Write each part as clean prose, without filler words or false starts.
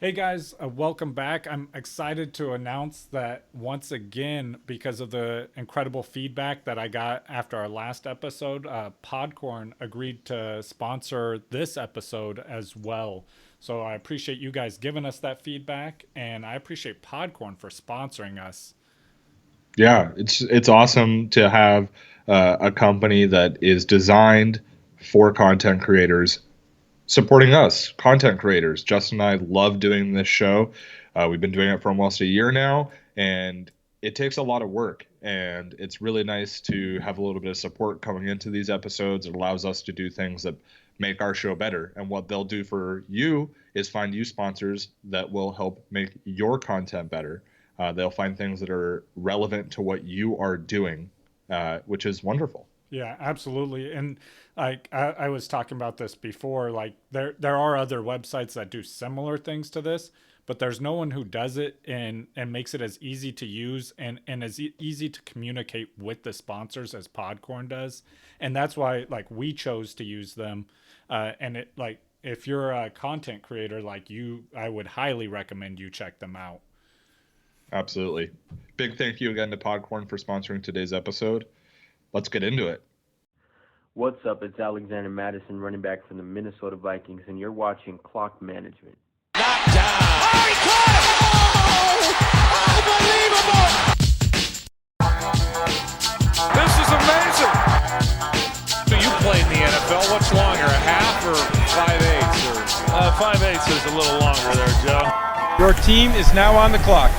Hey guys, welcome back. I'm excited to announce that once again, because of the incredible feedback that I got after our last episode, Podcorn agreed to sponsor this episode as well. So I appreciate you guys giving us that feedback, and I appreciate Podcorn for sponsoring us. Yeah, it's awesome to have a company that is designed for content creators supporting us, content creators. Justin and I love doing this show. We've been doing it for almost a year now, and it takes a lot of work. And it's really nice to have a little bit of support coming into these episodes. It allows us to do things that make our show better. And what they'll do for you is find you sponsors that will help make your content better. They'll find things that are relevant to what you are doing, which is wonderful. Yeah, absolutely. And I was talking about this before. Like there are other websites that do similar things to this, but there's no one who does it and makes it as easy to use and as easy to communicate with the sponsors as Podcorn does. And that's why like we chose to use them. And it like if you're a content creator like you, I would highly recommend you check them out. Absolutely. Big thank you again to Podcorn for sponsoring today's episode. Let's get into it. What's up? It's Alexander Madison, running back from the Minnesota Vikings, and you're watching Clock Management. Knocked down. Oh, he caught it! Oh, unbelievable! This is amazing. So you played in the NFL. What's longer, a half or 5/8? Or 5/8 is a little longer there, Joe. Your team is now on the clock.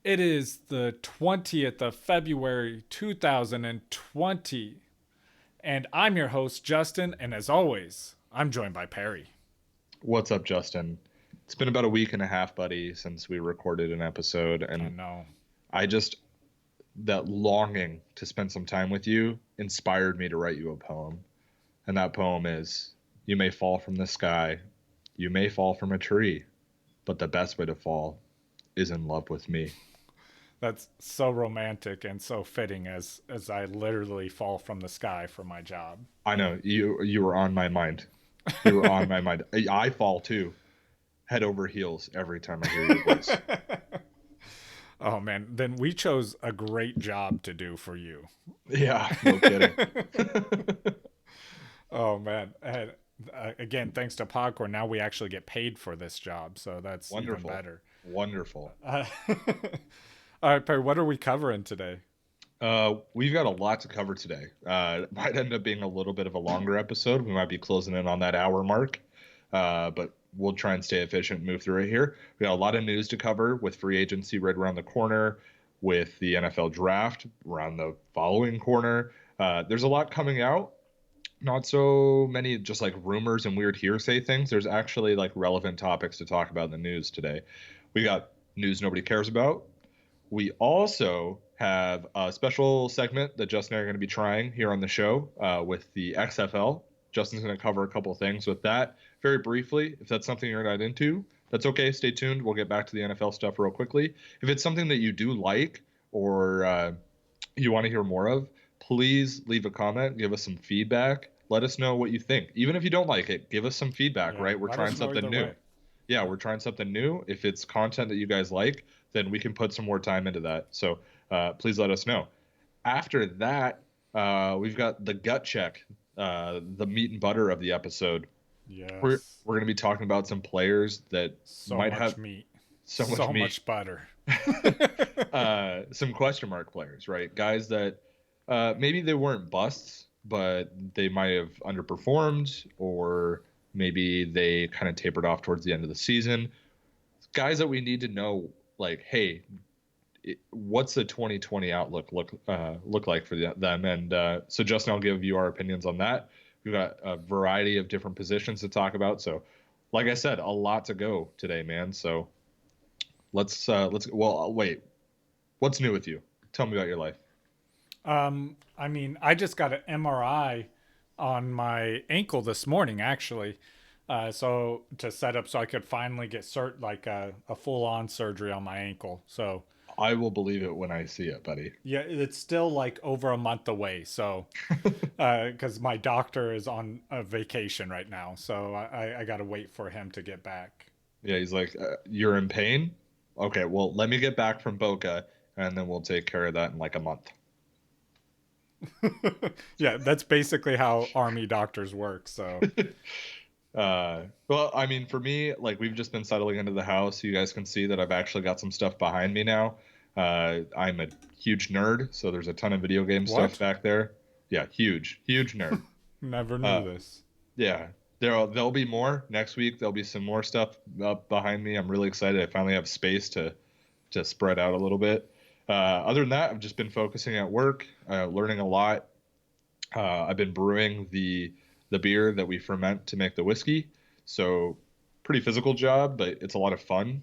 It is the 20th of February 2020. And I'm your host, Justin. And as always, I'm joined by Perry. What's up, Justin? It's been about a week and a half, buddy, since we recorded an episode, I and know. that longing to spend some time with you inspired me to write you a poem. And that poem is, you may fall from the sky, you may fall from a tree, but the best way to fall is in love with me. That's so romantic and so fitting as I literally fall from the sky for my job. I know, you were on my mind. You were on my mind. I fall too, head over heels every time I hear your voice. Oh man, then we chose a great job to do for you. Yeah, no kidding. Oh man. And, again, thanks to Podcorn, now we actually get paid for this job, so that's Wonderful. even better. Wonderful. All right, Perry, what are we covering today? We've got a lot to cover today. It might end up being a little bit of a longer episode. We might be closing in on that hour mark, but we'll try and stay efficient and move through it here. We got a lot of news to cover with free agency right around the corner, with the NFL draft around the following corner. There's a lot coming out. Not so many just like rumors and weird hearsay things. There's actually like relevant topics to talk about in the news today. We got news nobody cares about. We also have a special segment that Justin and I are going to be trying here on the show with the XFL. Justin's going to cover a couple of things with that very briefly. If that's something you're not into, that's okay. Stay tuned. We'll get back to the NFL stuff real quickly. If it's something that you do like or you want to hear more of, please leave a comment. Give us some feedback. Let us know what you think. Even if you don't like it, give us some feedback, Yeah, right? We're let trying us know something either new. way. Yeah, we're trying something new. If it's content that you guys like, then we can put some more time into that. So please let us know. After that, we've got the gut check, the meat and butter of the episode. We're Yes. we're going to be talking about some players that So might much have meat. so much So meat, much butter. some question mark players, right? Guys that maybe they weren't busts, but they might have underperformed, or maybe they kind of tapered off towards the end of the season. Guys that we need to know, like, hey, what's the 2020 outlook look like for them? And so Justin, I'll give you our opinions on that. We've got a variety of different positions to talk about. So, like I said, a lot to go today, man. So well, wait, what's new with you? Tell me about your life. I mean, I just got an MRI on my ankle this morning, actually. So to set up so I could finally get like a full on surgery on my ankle. So I will believe it when I see it, buddy. Yeah, it's still like over a month away. So, because my doctor is on a vacation right now, so I got to wait for him to get back. Yeah, he's like, you're in pain? Okay, well, let me get back from Boca, and then we'll take care of that in like a month. Yeah, that's basically how army doctors work. So, Well, I mean, for me, like we've just been settling into the house. You guys can see that I've actually got some stuff behind me now. I'm a huge nerd, so there's a ton of video game stuff What? back there. Yeah, huge nerd. never knew Uh, this. Yeah, there'll be more next week. There'll be some more stuff up behind me. I'm really excited. I finally have space to spread out a little bit. Other than that, I've just been focusing at work, learning a lot. I've been brewing the beer that we ferment to make the whiskey. So pretty physical job, but it's a lot of fun.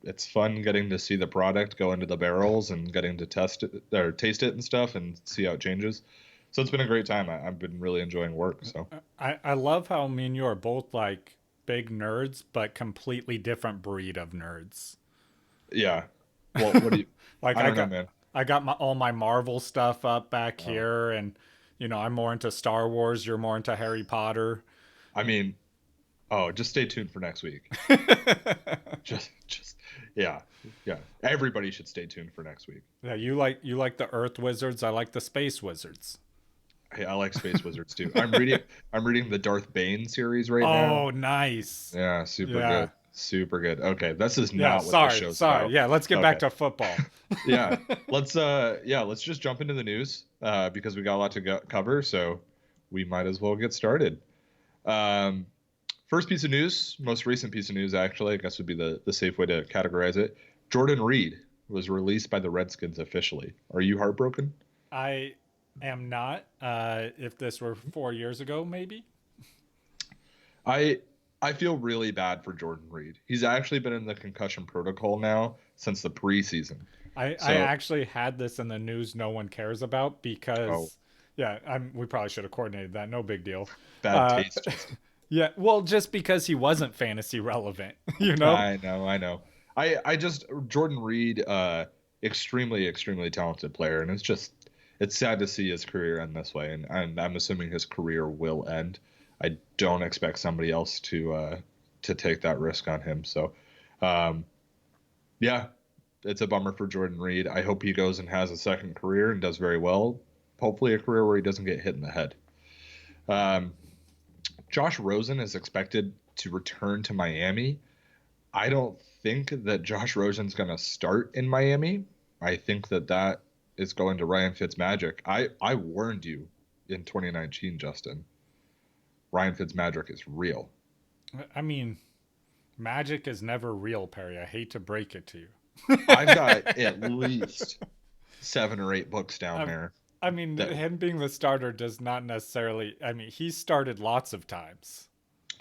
It's fun getting to see the product go into the barrels and getting to test it or taste it and stuff and see how it changes. So it's been a great time. I've been really enjoying work. So I love how me and you are both like big nerds, but completely different breed of nerds. yeah. Well, what do you? Like I don't know, man. I got all my Marvel stuff up back here, and I'm more into Star Wars. You're more into Harry Potter. I mean, just stay tuned for next week. just yeah. Everybody should stay tuned for next week. Yeah, you like the Earth wizards. I like the space wizards. Hey, I like Space Wizards too. I'm reading the Darth Bane series right now. Oh, nice. Yeah, super Yeah. good. Super good. Okay, this is Yeah, not what the show's sorry. about. Yeah, let's get back Okay. to football. Yeah. Let's just jump into the news because we got a lot to cover, so we might as well get started. First piece of news, most recent piece of news actually, I guess would be the safe way to categorize it. Jordan Reed was released by the Redskins officially. Are you heartbroken? I am not. If this were 4 years ago, maybe. I feel really bad for Jordan Reed. He's actually been in the concussion protocol now since the preseason. I actually had this in the news no one cares about because, we probably should have coordinated that. No big deal. Bad taste. Justin. Yeah, well, just because he wasn't fantasy relevant, I know. I just Jordan Reed, extremely talented player, and it's sad to see his career end this way, and I'm assuming his career will end. I don't expect somebody else to take that risk on him. So, yeah, it's a bummer for Jordan Reed. I hope he goes and has a second career and does very well. Hopefully a career where he doesn't get hit in the head. Josh Rosen is expected to return to Miami. I don't think that Josh Rosen's going to start in Miami. I think that is going to Ryan Fitzmagic. I warned you in 2019, Justin. Ryan Fitzmagic is real. I mean, magic is never real, Perry. I hate to break it to you. I've got at least 7 or 8 books down there. I mean, him being the starter does not necessarily... I mean, he started lots of times.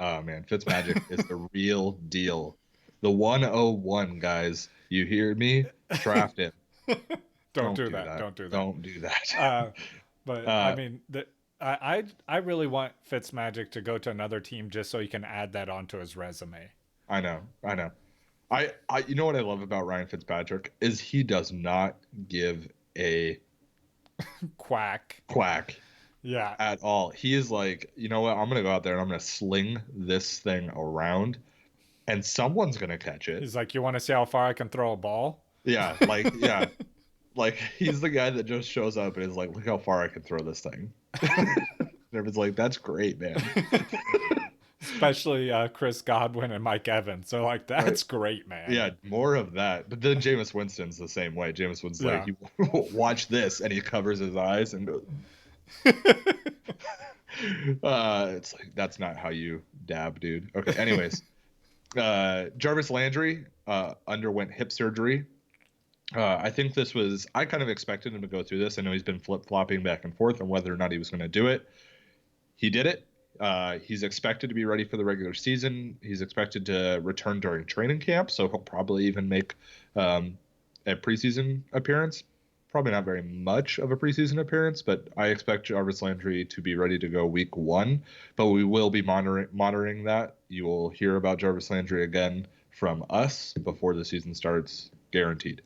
Oh, man. Fitzmagic is the real deal. The 101, guys. You hear me? Draft him. Don't do that. Don't do that. Don't do that. I mean... I really want Fitzmagic to go to another team just so he can add that onto his resume. I know. I you know what I love about Ryan Fitzpatrick is he does not give a quack. Yeah. At all. He is like, you know what? I'm gonna go out there and I'm gonna sling this thing around, and someone's gonna catch it. He's like, you want to see how far I can throw a ball? Yeah. Like he's the guy that just shows up and is like, look how far I can throw this thing. And everyone's like, that's great, man. Especially Chris Godwin and Mike Evans. They're like, that's great, man. Yeah, more of that. But then Jameis Winston's the same way. Jameis Winston's like, you watch this, and he covers his eyes and goes. It's like, that's not how you dab, dude. Okay, anyways. Jarvis Landry underwent hip surgery. I think I kind of expected him to go through this. I know he's been flip-flopping back and forth on whether or not he was going to do it. He did it. He's expected to be ready for the regular season. He's expected to return during training camp, so he'll probably even make a preseason appearance. Probably not very much of a preseason appearance, but I expect Jarvis Landry to be ready to go week 1. But we will be monitoring that. You will hear about Jarvis Landry again from us before the season starts, guaranteed.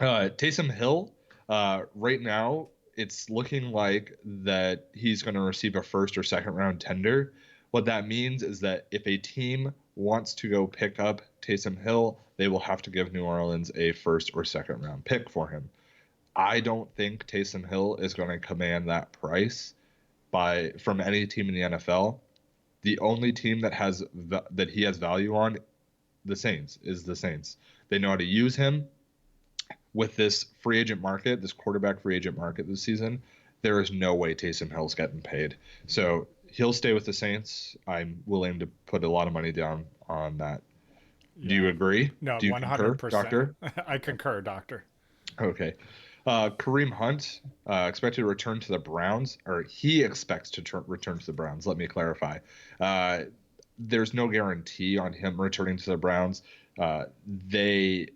Taysom Hill, right now, it's looking like that he's going to receive a first or second round tender. What that means is that if a team wants to go pick up Taysom Hill, they will have to give New Orleans a first or second round pick for him. I don't think Taysom Hill is going to command that price from any team in the NFL. The only team that he has value on, the Saints, is the Saints. They know how to use him with this free agent market, this quarterback free agent market this season. There is no way Taysom Hill's getting paid. So he'll stay with the Saints. I'm willing to put a lot of money down on that. Yeah. Do you agree? No, do you 100%. Concur, Doctor? I concur, Doctor. Okay. Kareem Hunt expected to return to the Browns, or he expects to return to the Browns. Let me clarify. There's no guarantee on him returning to the Browns. There's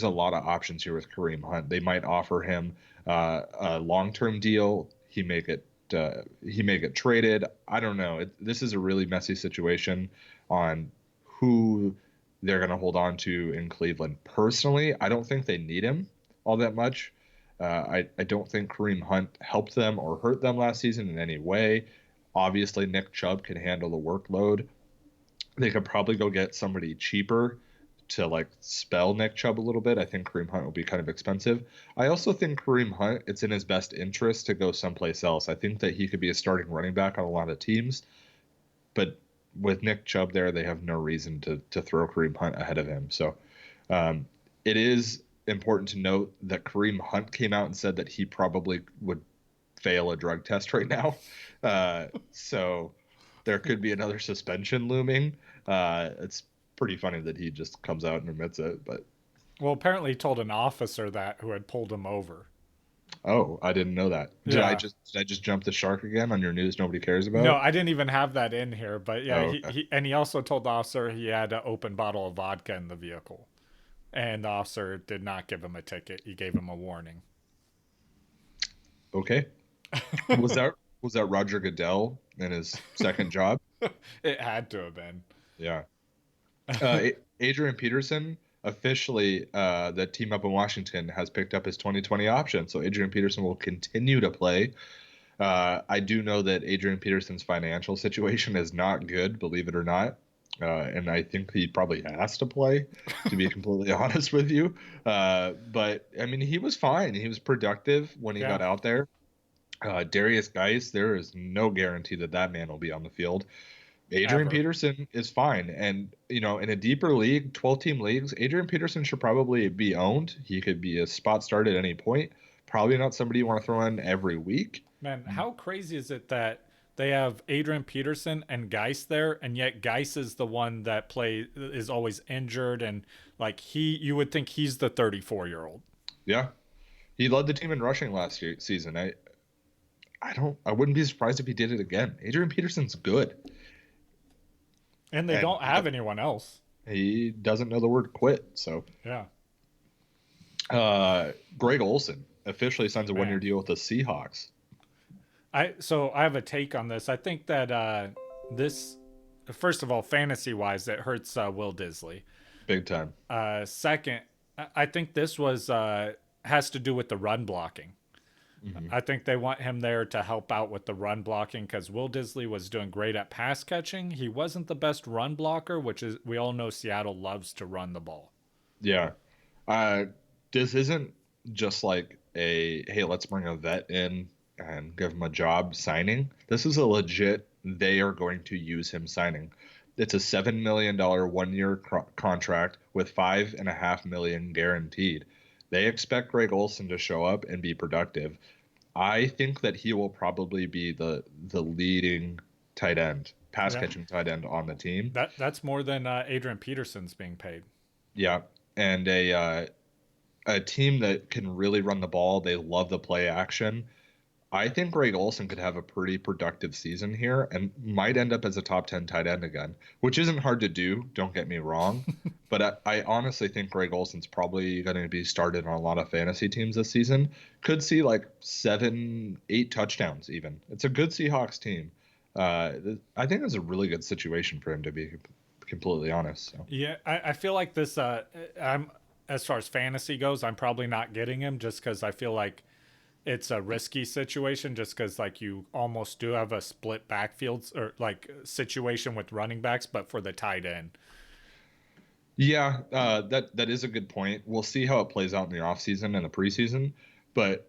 a lot of options here with Kareem Hunt. They might offer him a long-term deal. He may get traded. I don't know. This is a really messy situation on who they're going to hold on to in Cleveland. Personally, I don't think they need him all that much. I don't think Kareem Hunt helped them or hurt them last season in any way. Obviously, Nick Chubb can handle the workload. They could probably go get somebody cheaper to like spell Nick Chubb a little bit. I think Kareem Hunt will be kind of expensive. I also think Kareem Hunt, it's in his best interest to go someplace else. I think that he could be a starting running back on a lot of teams, but with Nick Chubb there, they have no reason to throw Kareem Hunt ahead of him. So it is important to note that Kareem Hunt came out and said that he probably would fail a drug test right now. So there could be another suspension looming. It's pretty funny that he just comes out and admits it, but well, apparently he told an officer that who had pulled him over. Oh, I didn't know that. Did I just jump the shark again on your news nobody cares about? No, I didn't even have that in here, but yeah, okay. he also told the officer he had an open bottle of vodka in the vehicle, and the officer did not give him a ticket. He gave him a warning. Okay. Was that Roger Goodell in his second job? It had to have been. Yeah. Adrian Peterson, officially, the team up in Washington has picked up his 2020 option. So Adrian Peterson will continue to play. I do know that Adrian Peterson's financial situation is not good, believe it or not. And I think he probably has to play, to be completely honest with you. But, I mean, he was fine. He was productive when he got out there. Darius Geis, there is no guarantee that man will be on the field. Adrian Peterson is fine. And, in a deeper league, 12-team leagues, Adrian Peterson should probably be owned. He could be a spot start at any point. Probably not somebody you want to throw in every week. Man, how crazy is it that they have Adrian Peterson and Geis there, and yet Geis is the one that is always injured, and you would think he's the 34-year-old. Yeah. He led the team in rushing last season. I wouldn't be surprised if he did it again. Adrian Peterson's good. And they don't have anyone else. He doesn't know the word quit, so. Yeah. Greg Olsen officially signs a one-year deal with the Seahawks. So I have a take on this. I think that this, first of all, fantasy-wise, it hurts Will Disley. Big time. Second, I think this has to do with the run blocking. Mm-hmm. I think they want him there to help out with the run blocking because Will Disley was doing great at pass catching. He wasn't the best run blocker, which is, we all know Seattle loves to run the ball. Yeah. This isn't just like hey, let's bring a vet in and give him a job signing. This is a legit, they are going to use him signing. It's a $7 million 1-year contract with $5.5 million guaranteed. They expect Greg Olsen to show up and be productive. I think that he will probably be the leading tight end, pass catching tight end on the team. That's more than Adrian Peterson's being paid. Yeah, and a team that can really run the ball. They love the play action. I think Greg Olsen could have a pretty productive season here and might end up as a top 10 tight end again, which isn't hard to do. Don't get me wrong. But I honestly think Greg Olsen's probably going to be started on a lot of fantasy teams this season. Could see like 7-8 touchdowns even. It's a good Seahawks team. I think it's a really good situation for him, to be completely honest. So. Yeah, I feel like this as far as fantasy goes, I'm probably not getting him just because I feel like it's a risky situation just because like you almost do have a split backfields or like situation with running backs, but for the tight end. Yeah, that is a good point. We'll see how it plays out in the offseason and the preseason. But,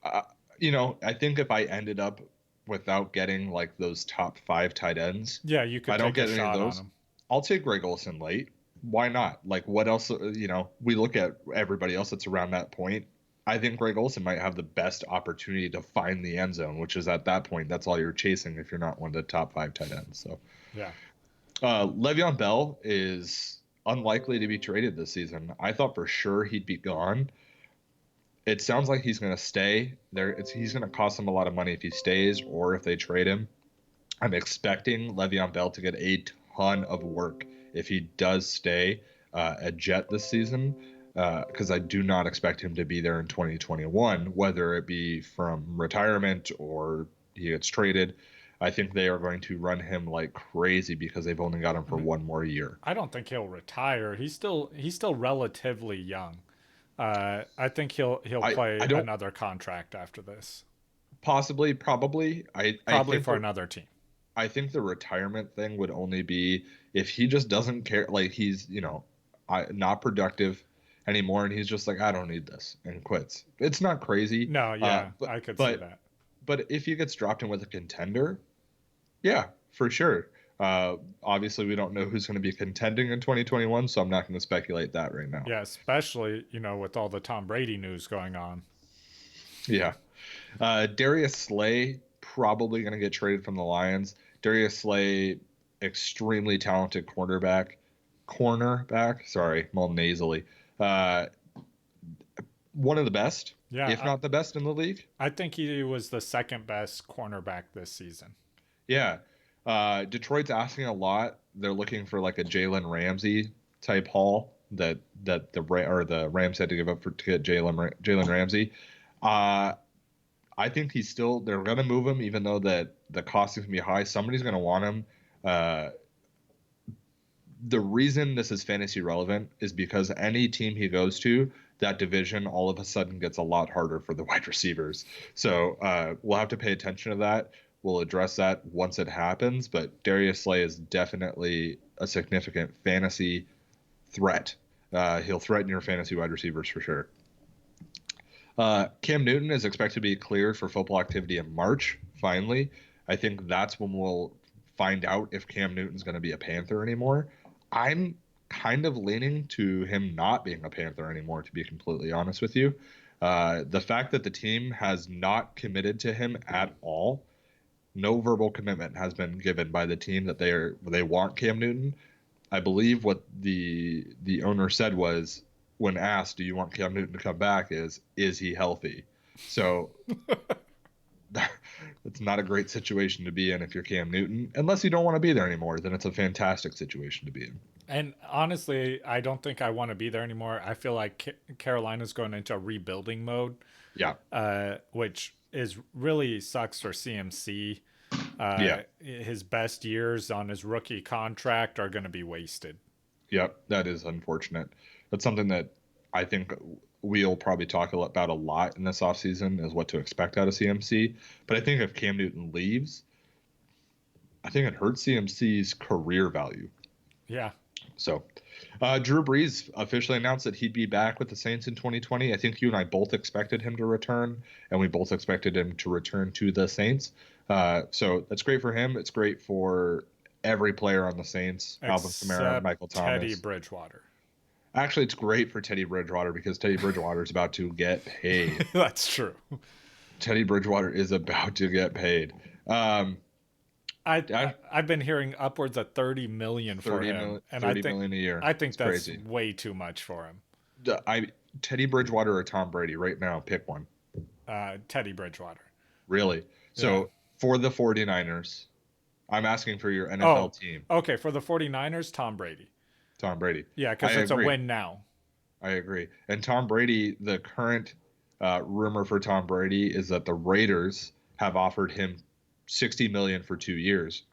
I think if I ended up without getting like those top 5 tight ends, Yeah, you if could I don't take a get any of shot on those, him. I'll take Greg Olsen late. Why not? Like, what else? We look at everybody else that's around that point. I think Greg Olsen might have the best opportunity to find the end zone, which is at that point, that's all you're chasing if you're not one of the top 5 tight ends. So, Yeah. Le'Veon Bell is unlikely to be traded this season. I thought for sure he'd be gone. It sounds like he's going to stay there. He's going to cost them a lot of money if he stays or if they trade him. I'm expecting Le'Veon Bell to get a ton of work if he does stay a Jet this season, because I do not expect him to be there in 2021, whether it be from retirement or he gets traded. I think they are going to run him like crazy because they've only got him for one more year. I don't think he'll retire. He's still relatively young. I think he'll play I don't another contract after this. Possibly, probably. I think for another team. I think the retirement thing would only be if he just doesn't care, like he's, not productive anymore, and he's just like, I don't need this, and quits. It's not crazy. No, yeah, I could see that. But if he gets dropped in with a contender, yeah, for sure. Obviously, we don't know who's going to be contending in 2021, so I'm not going to speculate that right now. Yeah, especially, with all the Tom Brady news going on. Yeah. Darius Slay probably going to get traded from the Lions. Darius Slay, extremely talented cornerback. Sorry, I'm all nasally. One of the best, if not the best in the league. I think he was the second best cornerback this season. Yeah. Detroit's asking a lot. They're looking for like a Jalen Ramsey type haul that the Rams had to give up to get Jalen Ramsey. I think they're going to move him, even though that the cost is going to be high. Somebody's going to want him. The reason this is fantasy relevant is because any team he goes to, that division all of a sudden gets a lot harder for the wide receivers. So we'll have to pay attention to that. We'll address that once it happens. But Darius Slay is definitely a significant fantasy threat. He'll threaten your fantasy wide receivers for sure. Cam Newton is expected to be cleared for football activity in March, finally. I think that's when we'll find out if Cam Newton's going to be a Panther anymore. I'm kind of leaning to him not being a Panther anymore, to be completely honest with you. The fact that the team has not committed to him at all, no verbal commitment has been given by the team that they want Cam Newton. I believe what the owner said was, when asked, do you want Cam Newton to come back, is he healthy? So it's not a great situation to be in if you're Cam Newton. Unless you don't want to be there anymore, then it's a fantastic situation to be in. And honestly, I don't think I want to be there anymore. I feel like Carolina's going into a rebuilding mode. Yeah. Which is really sucks for CMC. His best years on his rookie contract are going to be wasted. Yep, that is unfortunate. That's something that I think we'll probably talk about a lot in this offseason, is what to expect out of CMC. But I think if Cam Newton leaves, I think it hurts CMC's career value. Yeah. So Drew Brees officially announced that he'd be back with the Saints in 2020. I think you and I both expected him to return, and we both expected him to return to the Saints. So that's great for him. It's great for every player on the Saints. Alvin Kamara, Michael Thomas. Teddy Bridgewater. Actually, it's great for Teddy Bridgewater because Teddy Bridgewater is about to get paid. That's true. Teddy Bridgewater is about to get paid. I've been hearing upwards of $30 million for him, and $30 million a year. I think that's crazy. Way too much for him. Teddy Bridgewater or Tom Brady right now? Pick one. Teddy Bridgewater. Really? So for the 49ers, I'm asking for your NFL team. Okay, for the 49ers, Tom Brady. Tom Brady. Yeah, because it's a win now. I agree. And Tom Brady, the current rumor for Tom Brady is that the Raiders have offered him $60 million for 2 years.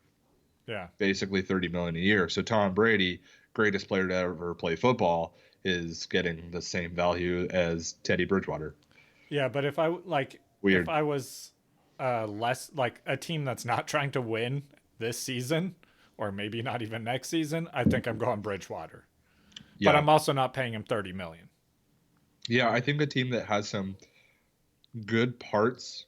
Yeah. Basically $30 million a year. So Tom Brady greatest player to ever play football is getting the same value as Teddy Bridgewater. Yeah, but if Weird. I was less like a team that's not trying to win this season, or maybe not even next season, I think I'm going Bridgewater. Yeah. But I'm also not paying him $30 million. Yeah, I think a team that has some good parts,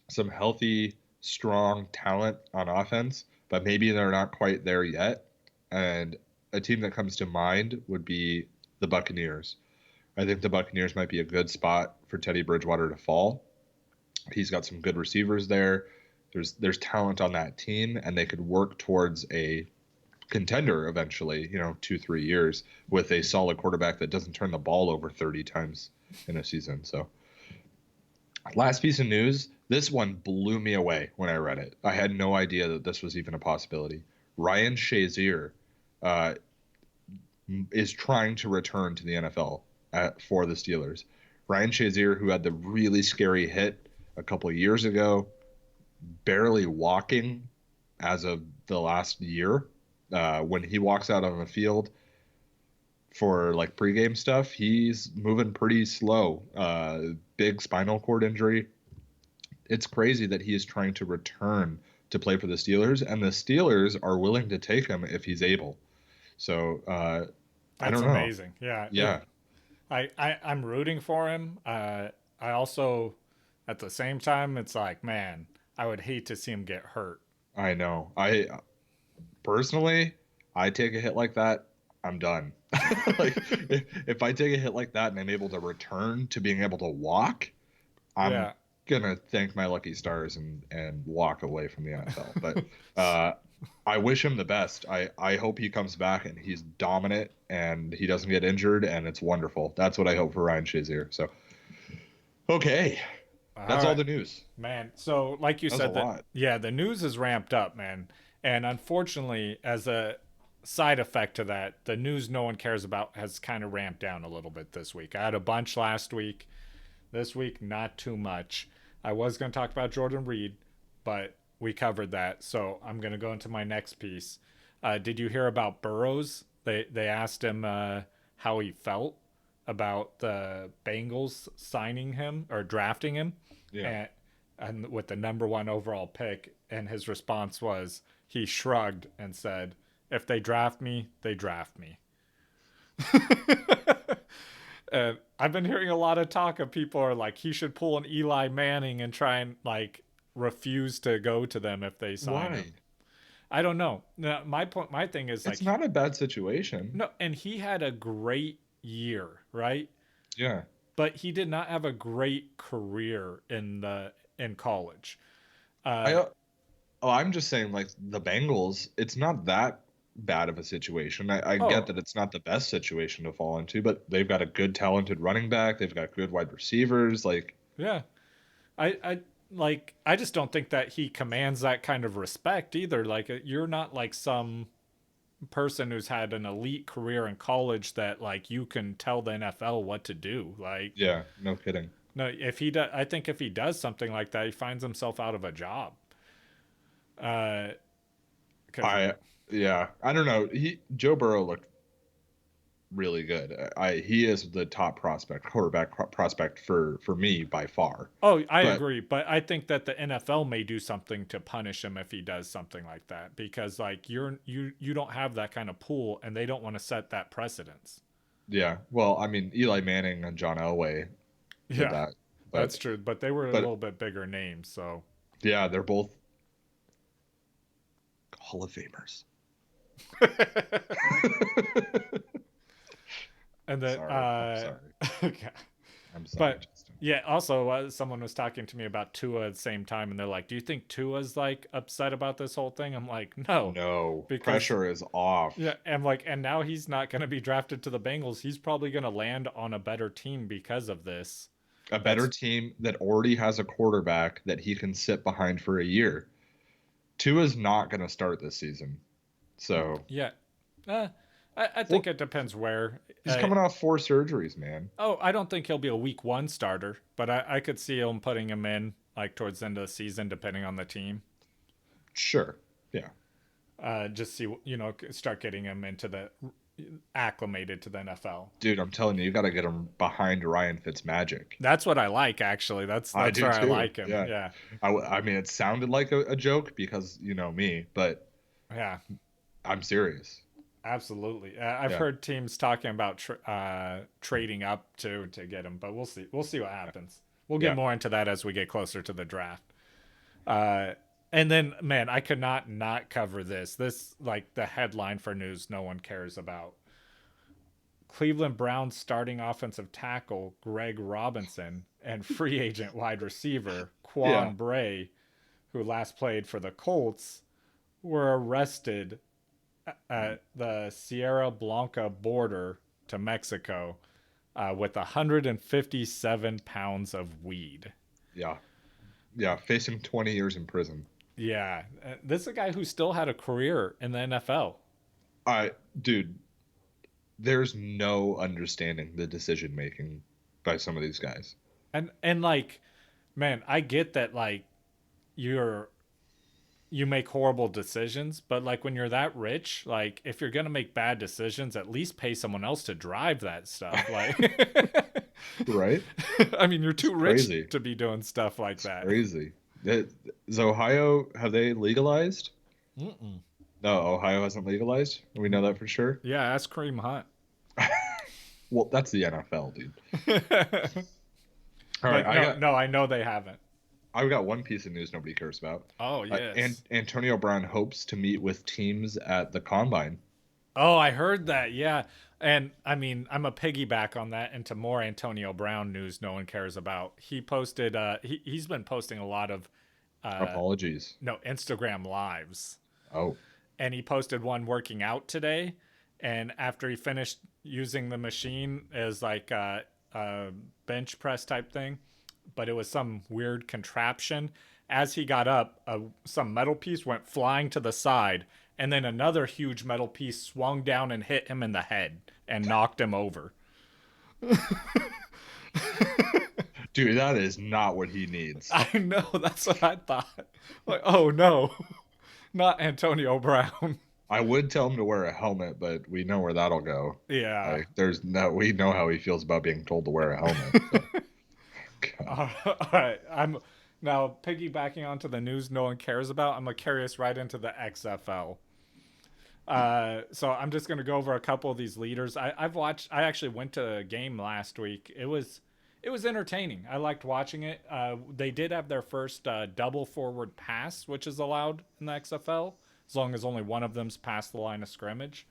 some healthy, strong talent on offense, but maybe they're not quite there yet. And a team that comes to mind would be the Buccaneers. I think the Buccaneers might be a good spot for Teddy Bridgewater to fall. He's got some good receivers there. There's talent on that team, and they could work towards a contender eventually, 2-3 years with a solid quarterback that doesn't turn the ball over 30 times in a season. So last piece of news, this one blew me away when I read it. I had no idea that this was even a possibility. Ryan Shazier is trying to return to the NFL for the Steelers. Ryan Shazier, who had the really scary hit a couple of years ago, barely walking as of the last year. When he walks out on the field for like pregame stuff, he's moving pretty slow. Big spinal cord injury. It's crazy that he is trying to return to play for the Steelers, and the Steelers are willing to take him if he's able. So I don't know. Amazing. Yeah. I'm rooting for him. I also, at the same time, it's like, man, I would hate to see him get hurt. I know. Personally, I take a hit like that, I'm done. Like if I take a hit like that and I'm able to return to being able to walk, I'm gonna thank my lucky stars and walk away from the NFL. But I wish him the best. I hope he comes back and he's dominant and he doesn't get injured, and it's wonderful. That's what I hope for Ryan Shazier. So okay. That's all the news. Man, so like you said, the news is ramped up, man. And unfortunately, as a side effect to that, the news no one cares about has kind of ramped down a little bit this week. I had a bunch last week. This week, not too much. I was going to talk about Jordan Reed, but we covered that. So I'm going to go into my next piece. Did you hear about Burrows? They asked him how he felt about the Bengals signing him or drafting him. Yeah. And with the number 1 overall pick. And his response was, he shrugged and said, if they draft me, they draft me. And I've been hearing a lot of talk of people are like, he should pull an Eli Manning and try and like refuse to go to them if they sign him. I don't know. No, my thing is, like, it's not a bad situation. No, and he had a great year, right? Yeah. But he did not have a great career in college. I'm just saying, like, the Bengals, it's not that bad of a situation. I get that it's not the best situation to fall into, but they've got a good, talented running back. They've got good wide receivers. Like, yeah, I just don't think that he commands that kind of respect either. Like, you're not like some person who's had an elite career in college that like you can tell the NFL what to do. Like, yeah, no kidding. No, I think if he does something like that, he finds himself out of a job. I don't know. Joe Burrow looked really good. He is the top quarterback prospect for me by far. Oh, I agree, but I think that the NFL may do something to punish him if he does something like that, because like you don't have that kind of pool, and they don't want to set that precedence. Yeah, well, I mean, Eli Manning and John Elway did that. But, that's true, but they were a little bit bigger names, so. Yeah, they're both Hall of Famers. And then, I'm sorry. Okay. I'm sorry. But yeah, also someone was talking to me about Tua at the same time, and they're like, "Do you think Tua's like upset about this whole thing?" I'm like, "No, because pressure is off." Yeah, and now he's not going to be drafted to the Bengals. He's probably going to land on a better team because of this. A better team that already has a quarterback that he can sit behind for a year. Tua's not going to start this season, so yeah. I think it depends where. He's coming off 4 surgeries, man. Oh, I don't think he'll be a week 1 starter, but I could see him putting him in like towards the end of the season, depending on the team. Sure. Yeah. Just see, start getting him into the acclimated to the NFL. Dude, I'm telling you, you got to get him behind Ryan Fitzmagic. That's what I like, actually. That's I do where I too. like him. Yeah. Yeah. I mean, it sounded like a joke because you know me, but Yeah. I'm serious. Absolutely. I've Yeah. heard teams talking about trading up to get him, but we'll see. We'll see what happens. We'll get Yeah. more into that as we get closer to the draft. And then, man, I could not cover this. This, like, the headline for news no one cares about. Cleveland Browns starting offensive tackle Greg Robinson and free agent wide receiver Quan Yeah. Bray, who last played for the Colts, were arrested at the Sierra Blanca border to Mexico with 157 pounds of weed. Yeah. Yeah. Facing 20 years in prison. Yeah, this is a guy who still had a career in the NFL. Dude, there's no understanding the decision making by some of these guys. And like, man, I get that, like, you make horrible decisions, but like when you're that rich, like if you're gonna make bad decisions, at least pay someone else to drive that stuff. Like, Right? I mean, you're too crazy. rich to be doing stuff like that. Crazy. Is Ohio, have they legalized? Mm-mm. No, Ohio hasn't legalized. We know that for sure. Yeah, ask Kareem Hunt. Well, that's the NFL, dude. All But right, I know they haven't. I've got one piece of news nobody cares about. Oh yes. And Antonio Brown hopes to meet with teams at the Combine. Oh, I heard that. Yeah. And I mean, I'm a piggyback on that into more Antonio Brown news no one cares about. He posted he's been posting a lot of Apologies. Instagram lives. Oh. And he posted one working out today, and after he finished using the machine as like a bench press type thing, but it was some weird contraption. As he got up, some metal piece went flying to the side, and then another huge metal piece swung down and hit him in the head and knocked him over. Dude, that is not what he needs. I know, that's what I thought. Like, oh no, not Antonio Brown. I would tell him to wear a helmet, but we know where that'll go. Yeah. We know how he feels about being told to wear a helmet. So. All right. I'm now piggybacking onto the news no one cares about. I'm gonna carry us right into the XFL. So I'm just gonna go over a couple of these leaders. I actually went to a game last week. It was entertaining. I liked watching it. They did have their first double forward pass, which is allowed in the XFL as long as only one of them's past the line of scrimmage.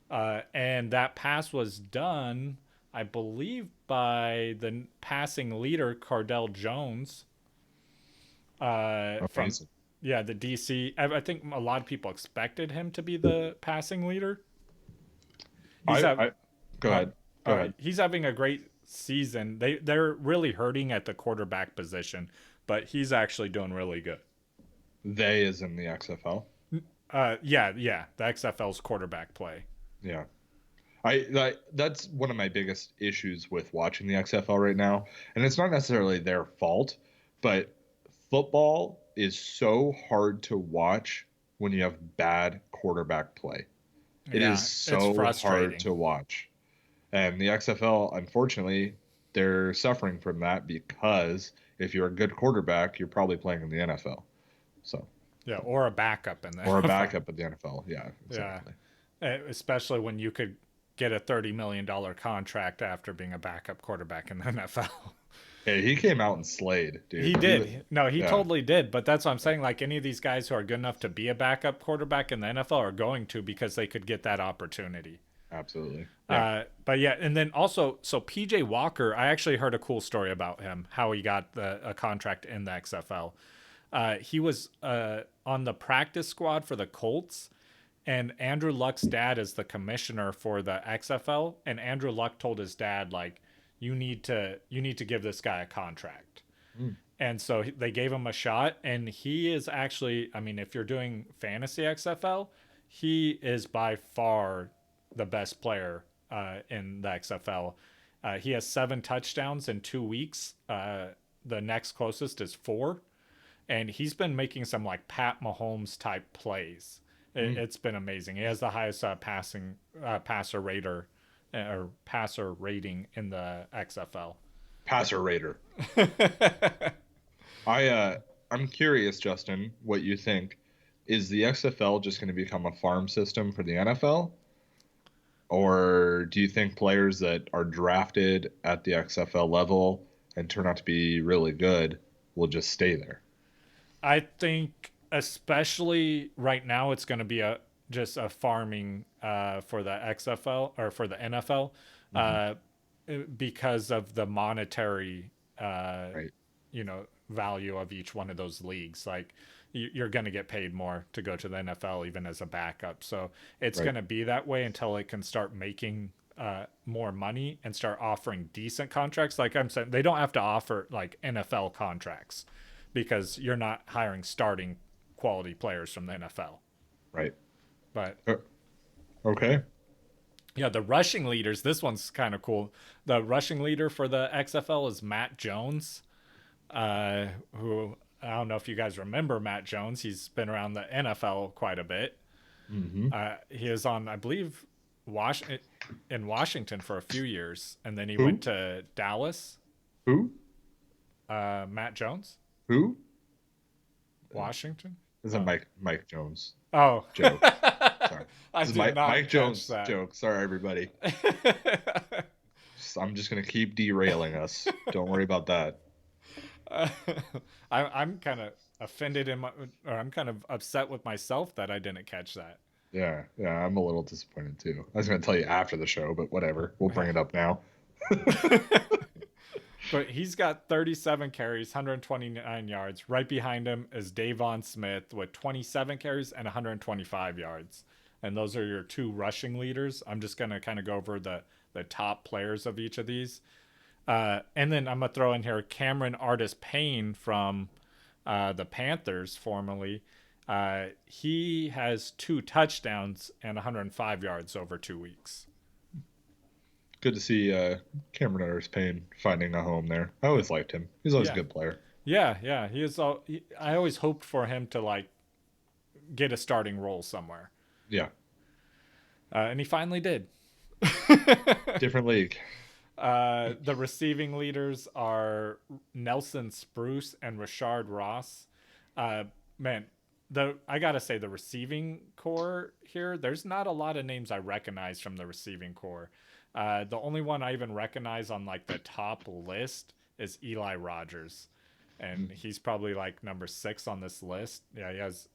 And that pass was done, I believe, by the passing leader, Cardell Jones. From the DC. I think a lot of people expected him to be the passing leader. Go ahead. He's having a great season. They're really hurting at the quarterback position, but he's actually doing really good. They is in the XFL. Yeah, the XFL's quarterback play. Yeah. That's one of my biggest issues with watching the XFL right now. And it's not necessarily their fault, but football is so hard to watch when you have bad quarterback play. It is so hard to watch. And the XFL, unfortunately, they're suffering from that because if you're a good quarterback, you're probably playing in the NFL. So yeah, or a backup in there. Or a backup at the NFL. Yeah, exactly. Yeah. Especially when you could get a $30 million contract after being a backup quarterback in the NFL. Hey, he came out and slayed, dude. He did. He totally did. But that's what I'm saying. Like, any of these guys who are good enough to be a backup quarterback in the NFL are going to, because they could get that opportunity. Absolutely. Yeah. But yeah, and then also, so PJ Walker, I actually heard a cool story about him, how he got a contract in the XFL. He was on the practice squad for the Colts, and Andrew Luck's dad is the commissioner for the XFL, and Andrew Luck told his dad, like, you need to give this guy a contract. And so they gave him a shot, and he is actually, I mean, if you're doing fantasy XFL, he is by far the best player in the XFL. He has 7 touchdowns in 2 weeks. The next closest is 4. And he's been making some like Pat Mahomes type plays. It's been amazing. He has the highest passer rating in the XFL. Passer Raider. I'm curious, Justin, what you think. Is the XFL just going to become a farm system for the NFL? Or do you think players that are drafted at the XFL level and turn out to be really good will just stay there? I think, especially right now, it's going to be just a farming for the XFL or for the NFL because of the monetary, Right. value of each one of those leagues. Like you're going to get paid more to go to the NFL even as a backup. So it's Right. going to be that way until it can start making more money and start offering decent contracts. Like I'm saying, they don't have to offer like NFL contracts because you're not hiring starting quality players from the NFL. Right. But Okay. yeah, the rushing leaders, this one's kind of cool. The rushing leader for the XFL is Matt Jones, who I don't know if you guys remember Matt Jones. He's been around the NFL quite a bit. Mm-hmm. He is on, I believe, in Washington for a few years, and then he Who? went to Dallas. Who? Matt Jones, Who? Washington. This is a Mike Jones Oh, joke. Sorry. I This is did not Mike catch Jones that. joke. Sorry, everybody. I'm just going to keep derailing us. Don't worry about that. I'm kind of offended or I'm kind of upset with myself that I didn't catch that. Yeah, I'm a little disappointed too. I was going to tell you after the show, but whatever. We'll bring it up now. But he's got 37 carries, 129 yards. Right behind him is Davon Smith with 27 carries and 125 yards. And those are your two rushing leaders. I'm just going to kind of go over the top players of each of these. And then I'm going to throw in here Cameron Artis-Payne from the Panthers, formerly. He has 2 touchdowns and 105 yards over 2 weeks. Good to see Cameron Artis-Payne finding a home there. I always liked him. He's always a good player. Yeah. He is. I always hoped for him to like get a starting role somewhere. Yeah. And he finally did. Different league. The receiving leaders are Nelson Spruce and Rashard Ross. Man, I gotta say the receiving core here, there's not a lot of names I recognize from the receiving core. The only one I even recognize on like the top list is Eli Rogers, and he's probably like number 6 on this list. Yeah, he has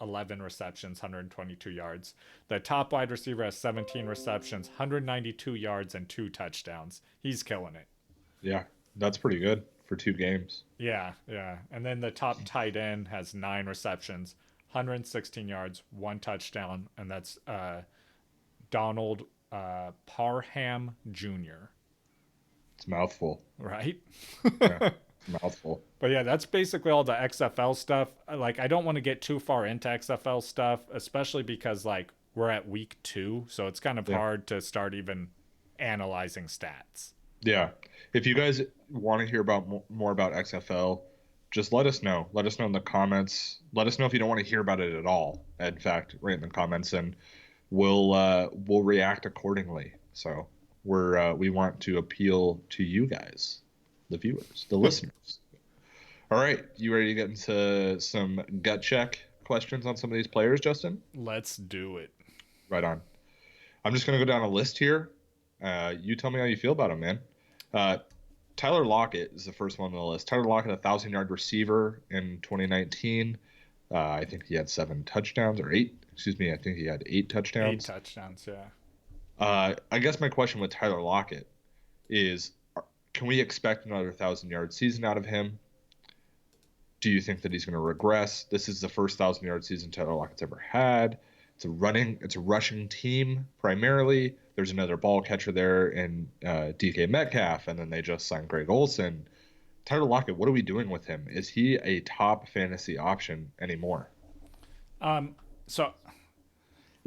11 receptions, 122 yards. The top wide receiver has 17 receptions, 192 yards, and 2 touchdowns. He's killing it. Yeah, that's pretty good for 2 games. Yeah. And then the top tight end has 9 receptions, 116 yards, 1 touchdown, and that's Donald Parham Jr. It's a mouthful. Right? Yeah, it's a mouthful. But yeah, that's basically all the XFL stuff. Like, I don't want to get too far into XFL stuff, especially because like we're at week 2, so it's kind of hard to start even analyzing stats. Yeah. If you guys want to hear about more about XFL, just let us know. Let us know in the comments. Let us know if you don't want to hear about it at all. In fact, write in the comments and we'll react accordingly. So we want to appeal to you guys, the viewers, the listeners. All right, you ready to get into some gut check questions on some of these players, Justin? Let's do it. Right on. I'm just gonna go down a list here. You tell me how you feel about him, man. Tyler Lockett is the first one on the list. Tyler Lockett, 1,000-yard receiver in 2019. I think he had 7 touchdowns or 8. Excuse me, I think he had 8 touchdowns. 8 touchdowns, yeah. I guess my question with Tyler Lockett is, can we expect another 1,000-yard season out of him? Do you think that he's going to regress? This is the first 1,000-yard season Tyler Lockett's ever had. It's a rushing team primarily. There's another ball catcher there in DK Metcalf, and then they just signed Greg Olsen. Tyler Lockett, what are we doing with him? Is he a top fantasy option anymore? So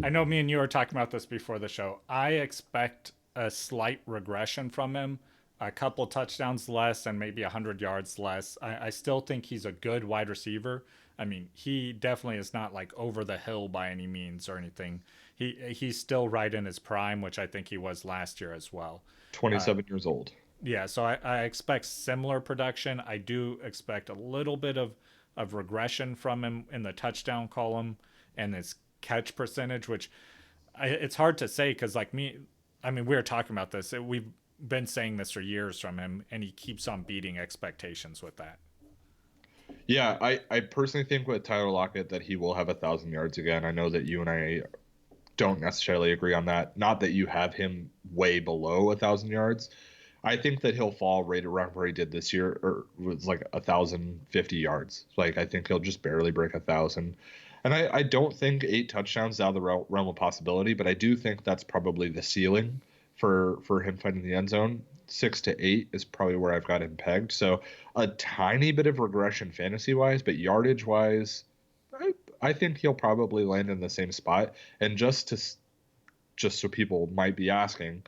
I know me and you were talking about this before the show. I expect a slight regression from him, a couple touchdowns less and maybe 100 yards less. I still think he's a good wide receiver, I mean, he definitely is not like over the hill by any means or anything. He's still right in his prime, which I think he was last year as well. 27 years old. Yeah, so I expect similar production. I do expect a little bit of regression from him in the touchdown column and his catch percentage, which it's hard to say because, like me, I mean, we were talking about this. We've been saying this for years from him, and he keeps on beating expectations with that. Yeah, I personally think with Tyler Lockett that he will have 1,000 yards again. I know that you and I don't necessarily agree on that. Not that you have him way below 1,000 yards. I think that he'll fall right around where he did this year, or was like 1,050 yards. Like I think he'll just barely break 1,000. And I don't think 8 touchdowns out of the realm of possibility, but I do think that's probably the ceiling for him finding the end zone. 6 to 8 is probably where I've got him pegged. So a tiny bit of regression fantasy wise, but yardage wise, I think he'll probably land in the same spot. And just so people might be asking,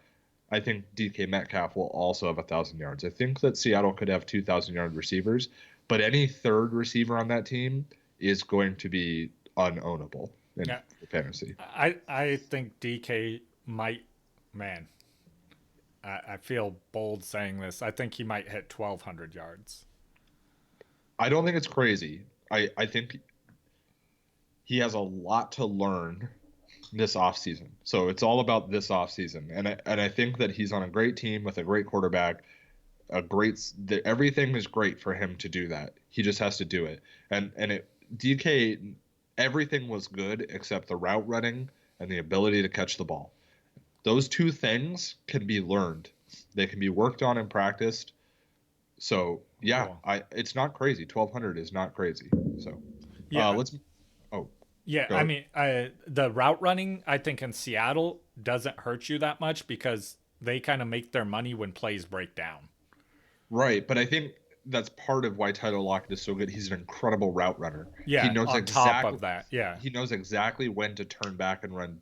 I think DK Metcalf will also have 1,000 yards. I think that Seattle could have 2,000-yard receivers, but any third receiver on that team is going to be unownable in fantasy. I think DK might, man, I feel bold saying this. I think he might hit 1,200 yards. I don't think it's crazy. I think he has a lot to learn this offseason. So it's all about this offseason. And I think that he's on a great team with a great quarterback. Everything is great for him to do that. He just has to do it. DK, everything was good except the route running and the ability to catch the ball. Those two things can be learned. They can be worked on and practiced. So yeah, cool. It's not crazy. 1,200 is not crazy. So yeah, I mean, the route running, I think in Seattle doesn't hurt you that much because they kind of make their money when plays break down. Right, but I think that's part of why Tyler Lockett is so good. He's an incredible route runner. Yeah, he knows on top of that, yeah, he knows exactly when to turn back and run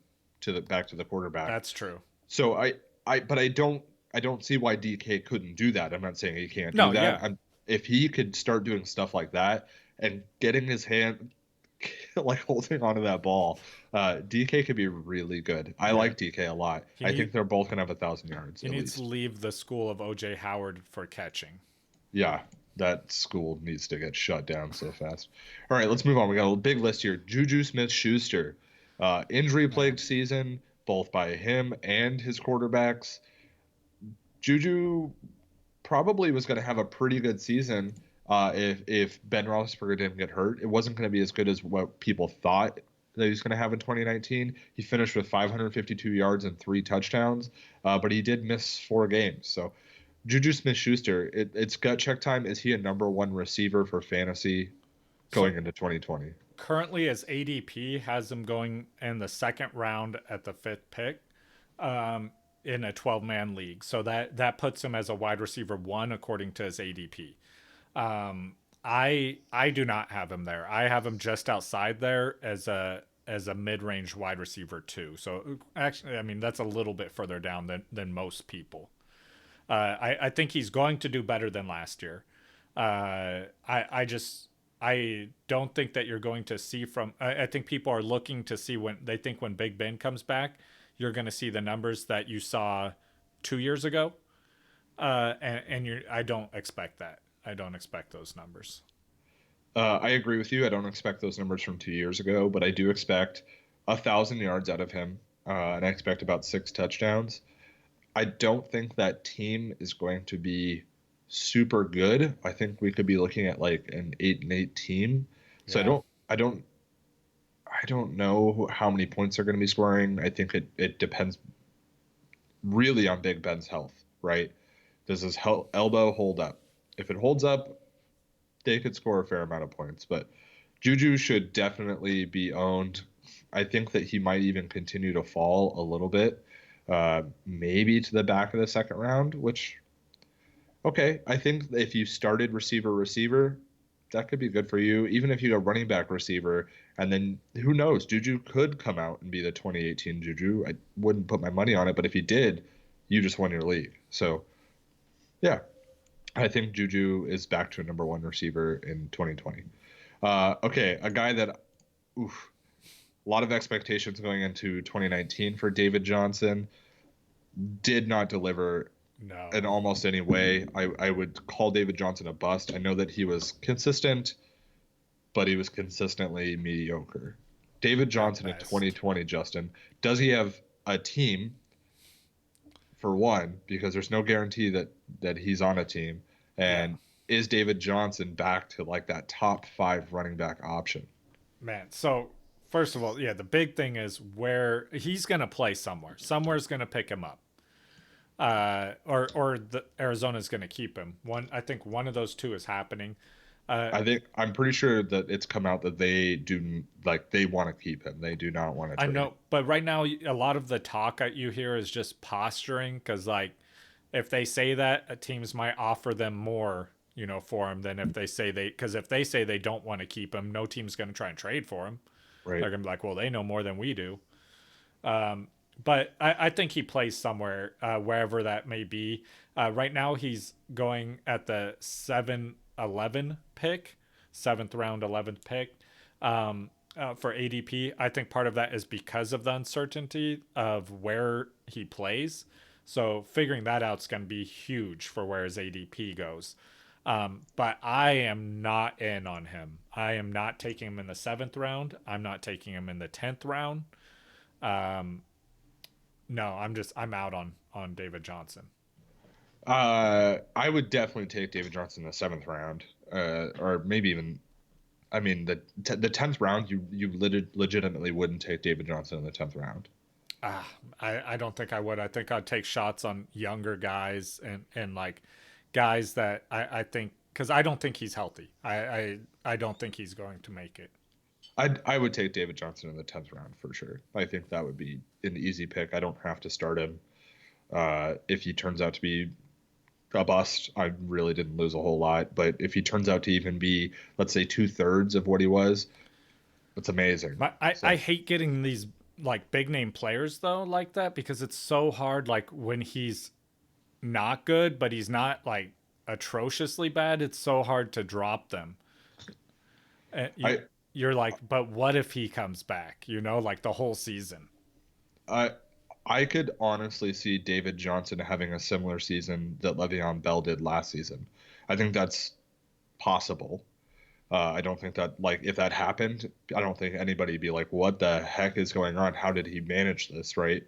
back to the quarterback. That's true. So I don't see why DK couldn't do that. I'm not saying he can't do that. Yeah. If he could start doing stuff like that and getting his hand, like holding onto that ball, DK could be really good. I like DK a lot. I think they're both gonna have 1,000 yards. He needs to leave the school of OJ Howard for catching. Yeah, that school needs to get shut down so fast. All right, let's move on. We got a big list here. Juju Smith-Schuster, injury-plagued season, both by him and his quarterbacks. Juju probably was going to have a pretty good season if Ben Roethlisberger didn't get hurt. It wasn't going to be as good as what people thought that he was going to have in 2019. He finished with 552 yards and 3 touchdowns, but he did miss 4 games. So Juju Smith-Schuster, it's gut check time. Is he a number 1 receiver for fantasy going into 2020? Currently, his ADP has him going in the second round at the 5th pick in a 12-man league. So that puts him as a wide receiver 1 according to his ADP. I do not have him there. I have him just outside there as a mid-range wide receiver 2. So actually, I mean, that's a little bit further down than most people. I think he's going to do better than last year. I don't think that you're going to see I think people are looking to see when Big Ben comes back, you're going to see the numbers that you saw 2 years ago. I don't expect that. I don't expect those numbers. I agree with you. I don't expect those numbers from 2 years ago, but I do expect 1,000 yards out of him, and I expect about 6 touchdowns. I don't think that team is going to be super good. I think we could be looking at like an 8-8 team. So yeah. I don't know how many points they're going to be scoring. I think it depends really on Big Ben's health, right? Does his elbow hold up? If it holds up, they could score a fair amount of points. But Juju should definitely be owned. I think that he might even continue to fall a little bit, maybe to the back of the second round, which, okay, I think if you started receiver, that could be good for you. Even if you go running back receiver, and then who knows, Juju could come out and be the 2018 Juju. I wouldn't put my money on it, but if he did, you just won your league. So, yeah, I think Juju is back to a number 1 receiver in 2020. Okay, a guy that, oof, a lot of expectations going into 2019 for David Johnson. Did not deliver No. in almost any way. I would call David Johnson a bust. I know that he was consistent, but he was consistently mediocre. David At Johnson in best. 2020, Justin, does he have a team for one? Because there's no guarantee that he's on a team. Yeah. And is David Johnson back to like that top 5 running back option? Man, so first of all, yeah, the big thing is where he's going to play somewhere. Somewhere's going to pick him up. Or the Arizona's going to keep him. I think one of those two is happening. I'm pretty sure that it's come out that they want to keep him. They do not want to I trade. know, but right now a lot of the talk you hear is just posturing because, like, if they say that, teams might offer them more, for him than if they say because if they say they don't want to keep him, no team's going to try and trade for him. Right. They're going to be like, well, they know more than we do. But I think he plays somewhere, wherever that may be. Right now, he's going at the 7-11 pick, 7th round, 11th pick. For ADP. I think part of that is because of the uncertainty of where he plays. So figuring that out is going to be huge for where his ADP goes. But I am not in on him. I am not taking him in the 7th round. I'm not taking him in the 10th round. No, I'm out on David Johnson. I would definitely take David Johnson in the 7th round, or maybe even. I mean, the 10th round, you legitimately wouldn't take David Johnson in the 10th round. I don't think I would. I think I'd take shots on younger guys and like guys that I think, because I don't think he's healthy. I don't think he's going to make it. I would take David Johnson in the 10th round for sure. I think that would be an easy pick. I don't have to start him. If he turns out to be a bust, I really didn't lose a whole lot. But if he turns out to even be, let's say, 2/3 of what he was, that's amazing. I hate getting these like big name players though like that because it's so hard. Like when he's not good, but he's not like atrociously bad, it's so hard to drop them. You're like, but what if he comes back? Like the whole season. I could honestly see David Johnson having a similar season that Le'Veon Bell did last season. I think that's possible. I don't think that, like, if that happened, I don't think anybody would be like, what the heck is going on? How did he manage this, right?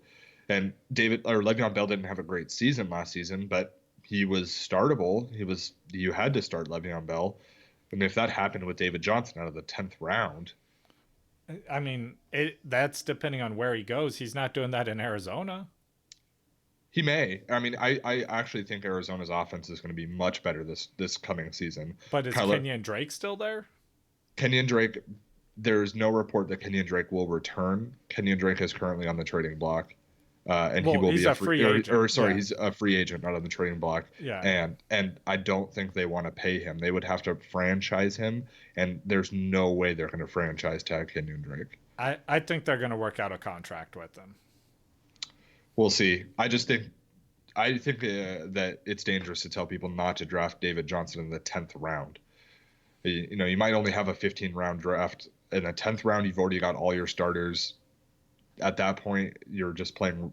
And Le'Veon Bell didn't have a great season last season, but he was startable. You had to start Le'Veon Bell. And if that happened with David Johnson out of the 10th round, I mean, that's depending on where he goes. He's not doing that in Arizona. he may. I mean, I actually think Arizona's offense is going to be much better this coming season. But is Kenyon Drake still there? Kenyon Drake, there's no report that Kenyon Drake will return. Kenyon Drake is currently on the trading block. And he will be a free agent. He's a free agent, not on the trading block. Yeah. And I don't think they want to pay him. They would have to franchise him, and there's no way they're going to franchise tag Kenyon Drake. I think they're going to work out a contract with him. We'll see. I think that it's dangerous to tell people not to draft David Johnson in the 10th round. You might only have a 15-round draft. In the 10th round, you've already got all your starters. At that point, you're just playing,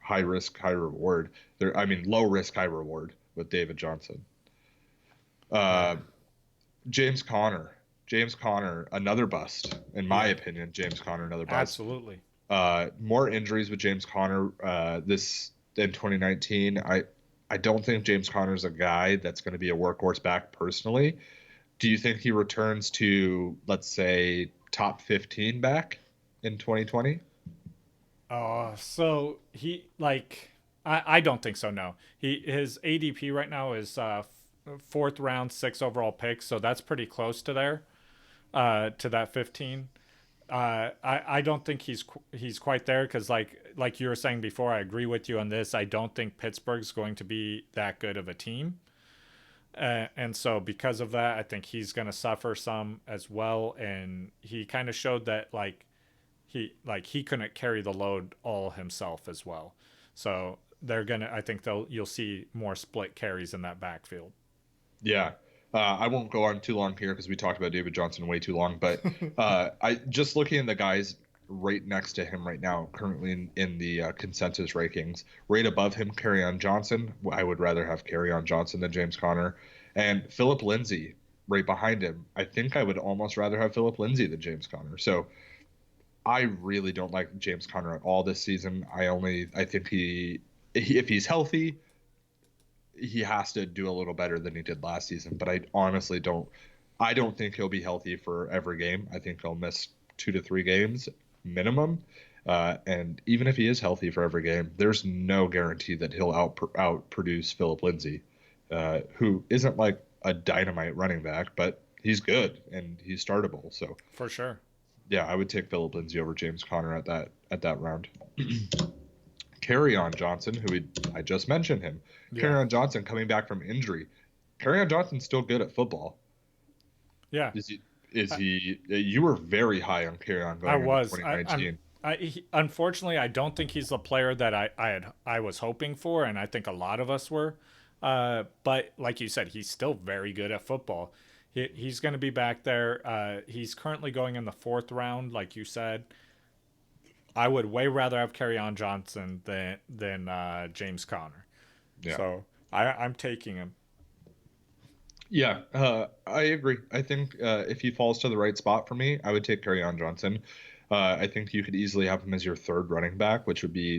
high risk, high reward. Low risk, high reward with David Johnson. James Conner, another bust, in my opinion. James Conner, another bust. Absolutely. More injuries with James Conner this in 2019. I don't think James Conner is a guy that's going to be a workhorse back personally. Do you think he returns to, let's say, top 15 back in 2020? So he I don't think so. No, his ADP right now is 4th round, 6 overall pick. So that's pretty close to there, to that 15. I don't think he's quite there because like you were saying before, I agree with you on this. I don't think Pittsburgh's going to be that good of a team. And so because of that, I think he's going to suffer some as well. And he kind of showed that he couldn't carry the load all himself as well. So I think you'll see more split carries in that backfield. Yeah. I won't go on too long here because we talked about David Johnson way too long. But I just looking at the guys right next to him right now, currently in the consensus rankings, right above him, Kerryon Johnson. I would rather have Kerryon Johnson than James Conner, and Philip Lindsay right behind him. I think I would almost rather have Philip Lindsay than James Conner. So I really don't like James Conner at all this season. I think if he's healthy, he has to do a little better than he did last season. But I honestly don't. I don't think he'll be healthy for every game. I think he'll miss 2 to 3 games minimum. And even if he is healthy for every game, there's no guarantee that he'll outproduce Philip Lindsay, who isn't like a dynamite running back, but he's good and he's startable. So For sure. yeah, I would take Philip Lindsay over James Conner at that round. Kerryon Johnson, I just mentioned him. Yeah. Kerryon Johnson coming back from injury. Kerryon Johnson's still good at football. Yeah. Is he? You were very high on Kerryon going into 2019. Unfortunately, I don't think he's the player that I was hoping for, and I think a lot of us were. But like you said, he's still very good at football. He's going to be back there. He's currently going in the 4th round, like you said. I would way rather have Kerryon Johnson than James Conner. Yeah. So I'm taking him. Yeah, I agree. I think if he falls to the right spot for me, I would take Kerryon Johnson. I think you could easily have him as your 3rd running back,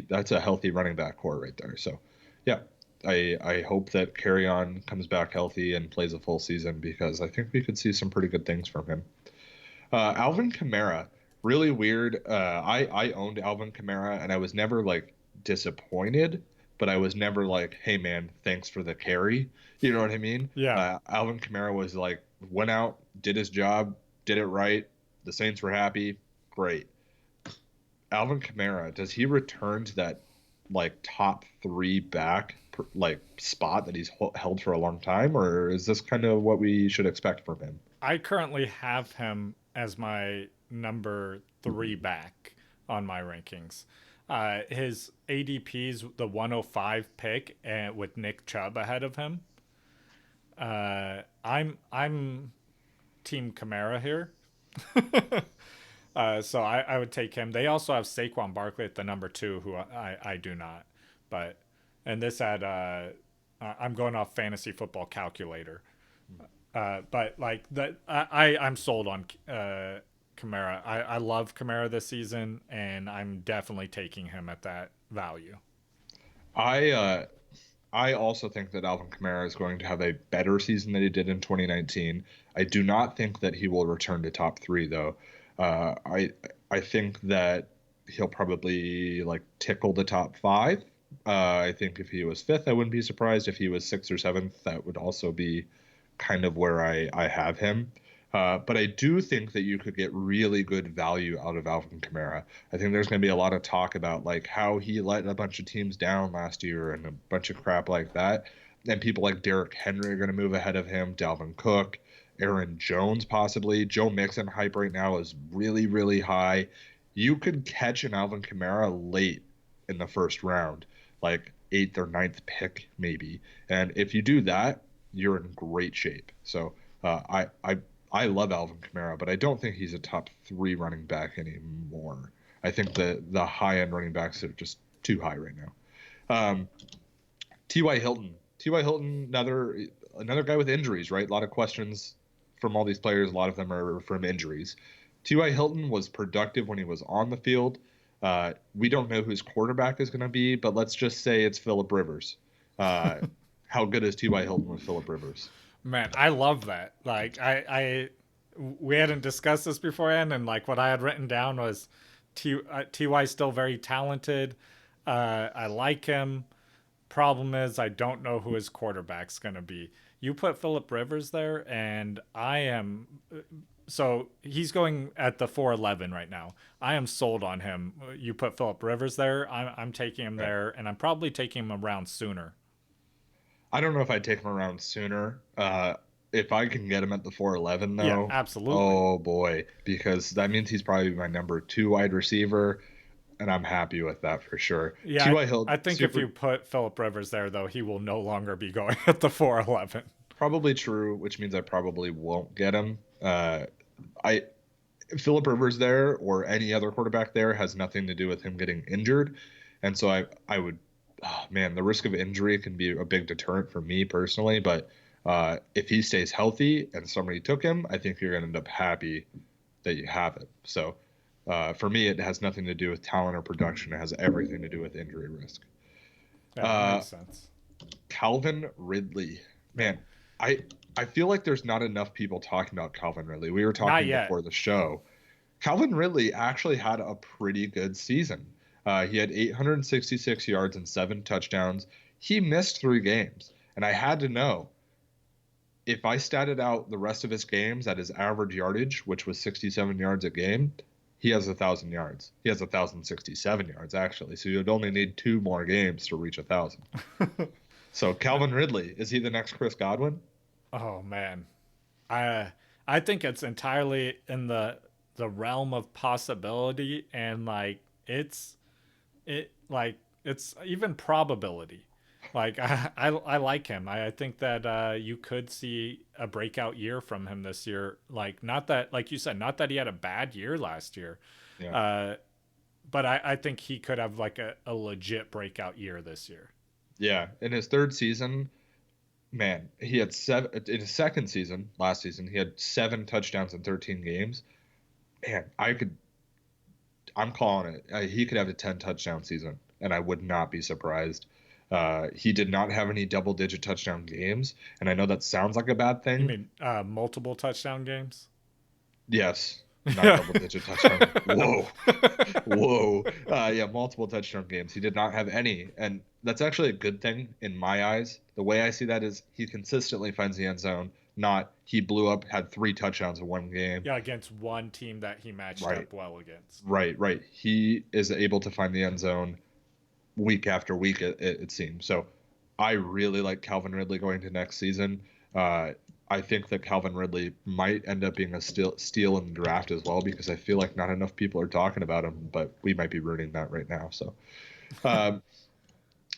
that's a healthy running back core right there. So, yeah, I hope that Kerryon comes back healthy and plays a full season because I think we could see some pretty good things from him. Alvin Kamara, really weird. I owned Alvin Kamara and I was never like disappointed, but I was never like, hey man, thanks for the carry. You know what I mean? Yeah. Alvin Kamara was like, went out, did his job, did it right. The Saints were happy. Great. Alvin Kamara, does he return to that like top 3 back like spot that he's held for a long time, or is this kind of what we should expect from him? I currently have him as my number 3 back on my rankings. His ADP is the 105 pick, and with Nick Chubb ahead of him. I'm Team Kamara here. So I would take him. They also have Saquon Barkley at the number 2, who I do not. And this I'm going off fantasy football calculator. But like that, I'm sold on Kamara. I love Kamara this season, and I'm definitely taking him at that value. I also think that Alvin Kamara is going to have a better season than he did in 2019. I do not think that he will return to top 3 though. I think that he'll probably like tickle the top 5. I think if he was 5th, I wouldn't be surprised. If he was 6th or 7th, that would also be kind of where I have him. But I do think that you could get really good value out of Alvin Kamara. I think there's going to be a lot of talk about like how he let a bunch of teams down last year and a bunch of crap like that. And people like Derrick Henry are going to move ahead of him, Dalvin Cook, Aaron Jones possibly. Joe Mixon hype right now is really, really high. You could catch an Alvin Kamara late in the 1st round, like 8th or 9th pick maybe. And if you do that, you're in great shape. So I love Alvin Kamara, but I don't think he's a top 3 running back anymore. I think the high-end running backs are just too high right now. T.Y. Hilton, another guy with injuries, right? A lot of questions from all these players. A lot of them are from injuries. T.Y. Hilton was productive when he was on the field. We don't know who his quarterback is going to be, but let's just say it's Phillip Rivers. How good is T.Y. Hilton with Phillip Rivers? Man, I love that. Like we hadn't discussed this beforehand, and like what I had written down was Ty still very talented. I like him. Problem is, I don't know who his quarterback's gonna be. You put Phillip Rivers there, and I am. So he's going at the 411 right now. I am sold on him. You put Phillip Rivers there, I'm taking him there, and I'm probably taking him around sooner. I don't know if I'd take him around sooner. If I can get him at the 411, though, yeah, absolutely. Oh boy, because that means he's probably my number 2 wide receiver, and I'm happy with that for sure. Yeah, I think if you put Phillip Rivers there, though, he will no longer be going at the 411. Probably true, which means I probably won't get him. I Philip Rivers there or any other quarterback there has nothing to do with him getting injured, and so I would, oh, man, the risk of injury can be a big deterrent for me personally. But if he stays healthy and somebody took him, I think you're gonna end up happy that you have it. So for me, it has nothing to do with talent or production. It has everything to do with injury risk. Yeah, that makes sense. Calvin Ridley, man, I I feel like there's not enough people talking about Calvin Ridley. We were talking before the show. Calvin Ridley actually had a pretty good season. He had 866 yards and 7 touchdowns. He missed 3 games, and I had to know if I statted out the rest of his games at his average yardage, which was 67 yards a game. He has 1,000 yards. He has 1,067 yards, actually. So you'd only need 2 more games to reach 1,000. So Calvin Ridley, is he the next Chris Godwin? Oh man, I think it's entirely in the realm of possibility, and like it's even probability. Like I like him. I think that you could see a breakout year from him this year. Like, not that, like you said, not that he had a bad year last year. Yeah. But I think he could have like a legit breakout year this year. Yeah. In his 3rd season, man, he had 7 in his 2nd season, last season, he had 7 touchdowns in 13 games. Man, I'm calling it. He could have a 10 touchdown season, and I would not be surprised. He did not have any double-digit touchdown games, and I know that sounds like a bad thing. You mean multiple touchdown games? Yes, not double-digit touchdown. Whoa. Yeah, multiple touchdown games. He did not have any, and that's actually a good thing in my eyes. The way I see that is he consistently finds the end zone, not he blew up, had 3 touchdowns in 1 game. Yeah, against one team that he matched up well against. Right. He is able to find the end zone week after week, it seems. So I really like Calvin Ridley going to next season. I think that Calvin Ridley might end up being a steal in the draft as well, because I feel like not enough people are talking about him, but we might be ruining that right now. So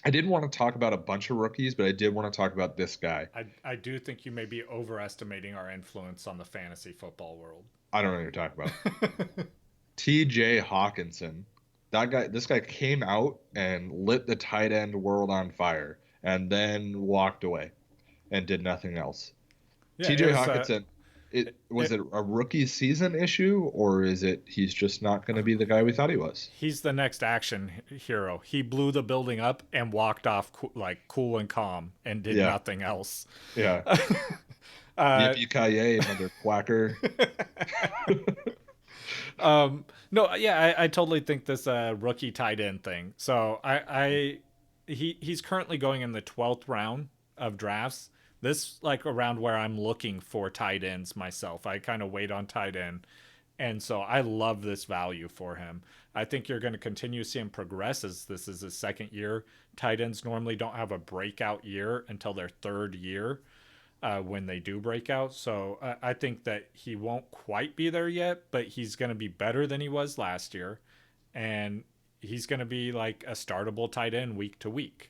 I didn't want to talk about a bunch of rookies, but I did want to talk about this guy. I do think you may be overestimating our influence on the fantasy football world. I don't know what you're talking about. TJ Hawkinson. This guy came out and lit the tight end world on fire and then walked away and did nothing else. Yeah, TJ Hawkinson, was it a rookie season issue, or is it he's just not going to be the guy we thought he was? He's the next action hero. He blew the building up and walked off cool and calm and did nothing else. Yeah. Yippee-ki-yay, mother quacker. No, yeah, I totally think this rookie tight end thing. So he's currently going in the 12th round of drafts. This like around where I'm looking for tight ends myself. I kind of wait on tight end. And so I love this value for him. I think you're going to continue to see him progress, as this is his 2nd year. Tight ends normally don't have a breakout year until their 3rd year when they do break out. So I think that he won't quite be there yet, but he's going to be better than he was last year. And he's going to be like a startable tight end week to week.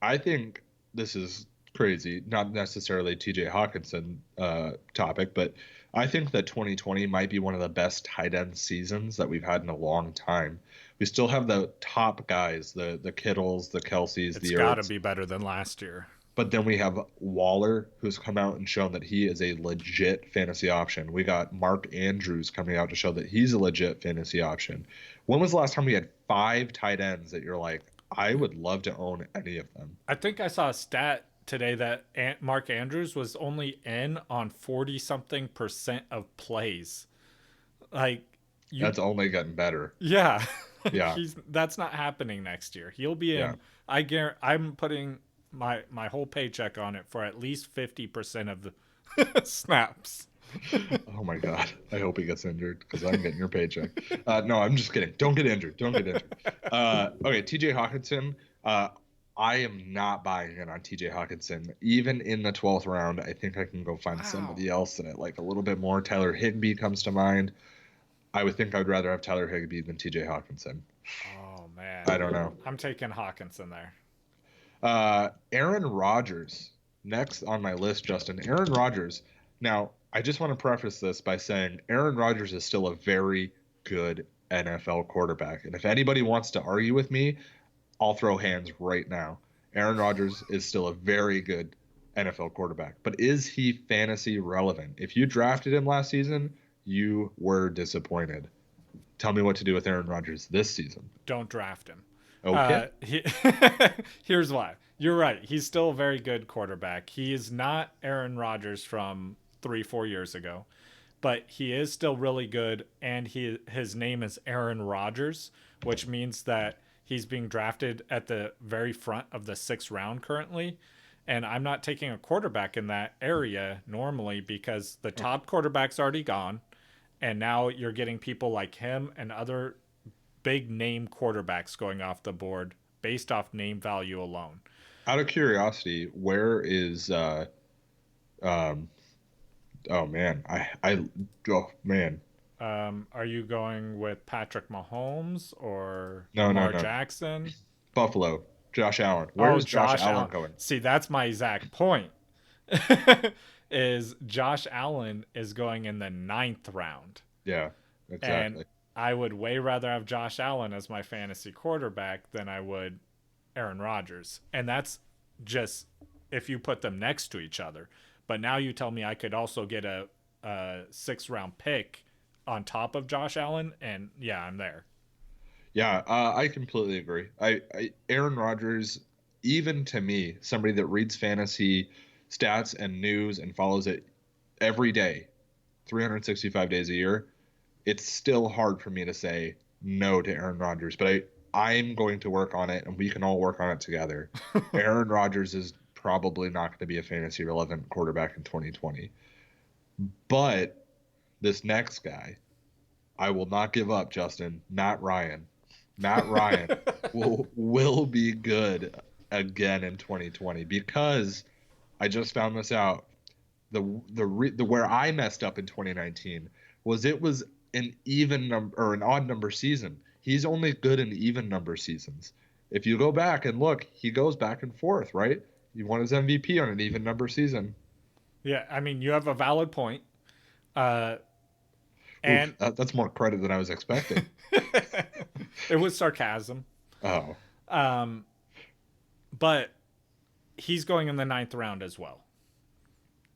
I think this is crazy, not necessarily TJ Hawkinson topic, but I think that 2020 might be one of the best tight end seasons that we've had in a long time. We still have the top guys, the Kittles, the Kelseys, it's got to be better than last year. But then we have Waller, who's come out and shown that he is a legit fantasy option. We got Mark Andrews coming out to show that he's a legit fantasy option. When was the last time we had 5 tight ends that you're like, I would love to own any of them? I think I saw a stat today that Mark Andrews was only in on 40-something% of plays. Like, that's only getting better. Yeah. Yeah. That's not happening next year. He'll be in. Yeah. I'm putting my whole paycheck on it for at least 50% of the snaps. Oh my God. I hope he gets injured, because I'm getting your paycheck. No, I'm just kidding. Don't get injured. Okay, TJ Hawkinson. I am not buying in on TJ Hawkinson. Even in the 12th round, I think I can go find somebody else that I like a little bit more. Tyler Higbee comes to mind. I would think I'd rather have Tyler Higbee than TJ Hawkinson. Oh, man. I don't know. I'm taking Hawkinson there. Aaron Rodgers. next on my list, Justin, Aaron Rodgers. Now, I just want to preface this by saying Aaron Rodgers is still a very good NFL quarterback. And if anybody wants to argue with me, I'll throw hands right now. Aaron Rodgers is still a very good NFL quarterback. But is he fantasy relevant? If you drafted him last season, you were disappointed. Tell me what to do with Aaron Rodgers this season. Don't draft him. Okay. Here's why. You're right. He's still a very good quarterback. He is not Aaron Rodgers from 3-4 years ago, but he is still really good. And his name is Aaron Rodgers, which means that he's being drafted at the very front of the 6th round currently. And I'm not taking a quarterback in that area normally because the top quarterback's already gone. And now you're getting people like him and other big name quarterbacks going off the board based off name value alone. Out of curiosity, where is oh man. Are you going with Patrick Mahomes or No. Lamar Jackson? Buffalo, Josh Allen. Where is Josh Allen going? See, that's my exact point. Is Josh Allen is going in the 9th round. Yeah, exactly. And I would way rather have Josh Allen as my fantasy quarterback than I would Aaron Rodgers. And that's just if you put them next to each other. But now you tell me I could also get a 6th round pick on top of Josh Allen, and yeah, I'm there. Yeah, I completely agree. Aaron Rodgers, even to me, somebody that reads fantasy stats and news and follows it every day, 365 days a year, it's still hard for me to say no to Aaron Rodgers. But I'm going to work on it, and we can all work on it together. Aaron Rodgers is probably not going to be a fantasy relevant quarterback in 2020. But this next guy, I will not give up, Justin. Matt Ryan. Matt Ryan will be good again in 2020 because I just found this out. The where I messed up in 2019 was it was an even number or an odd number season. He's only good in even number seasons. If you go back and look, he goes back and forth, right? He won his MVP on an even number season. Yeah, I mean, you have a valid point. And that's more credit than I was expecting. It was sarcasm. Oh. But he's going in the 9th round as well.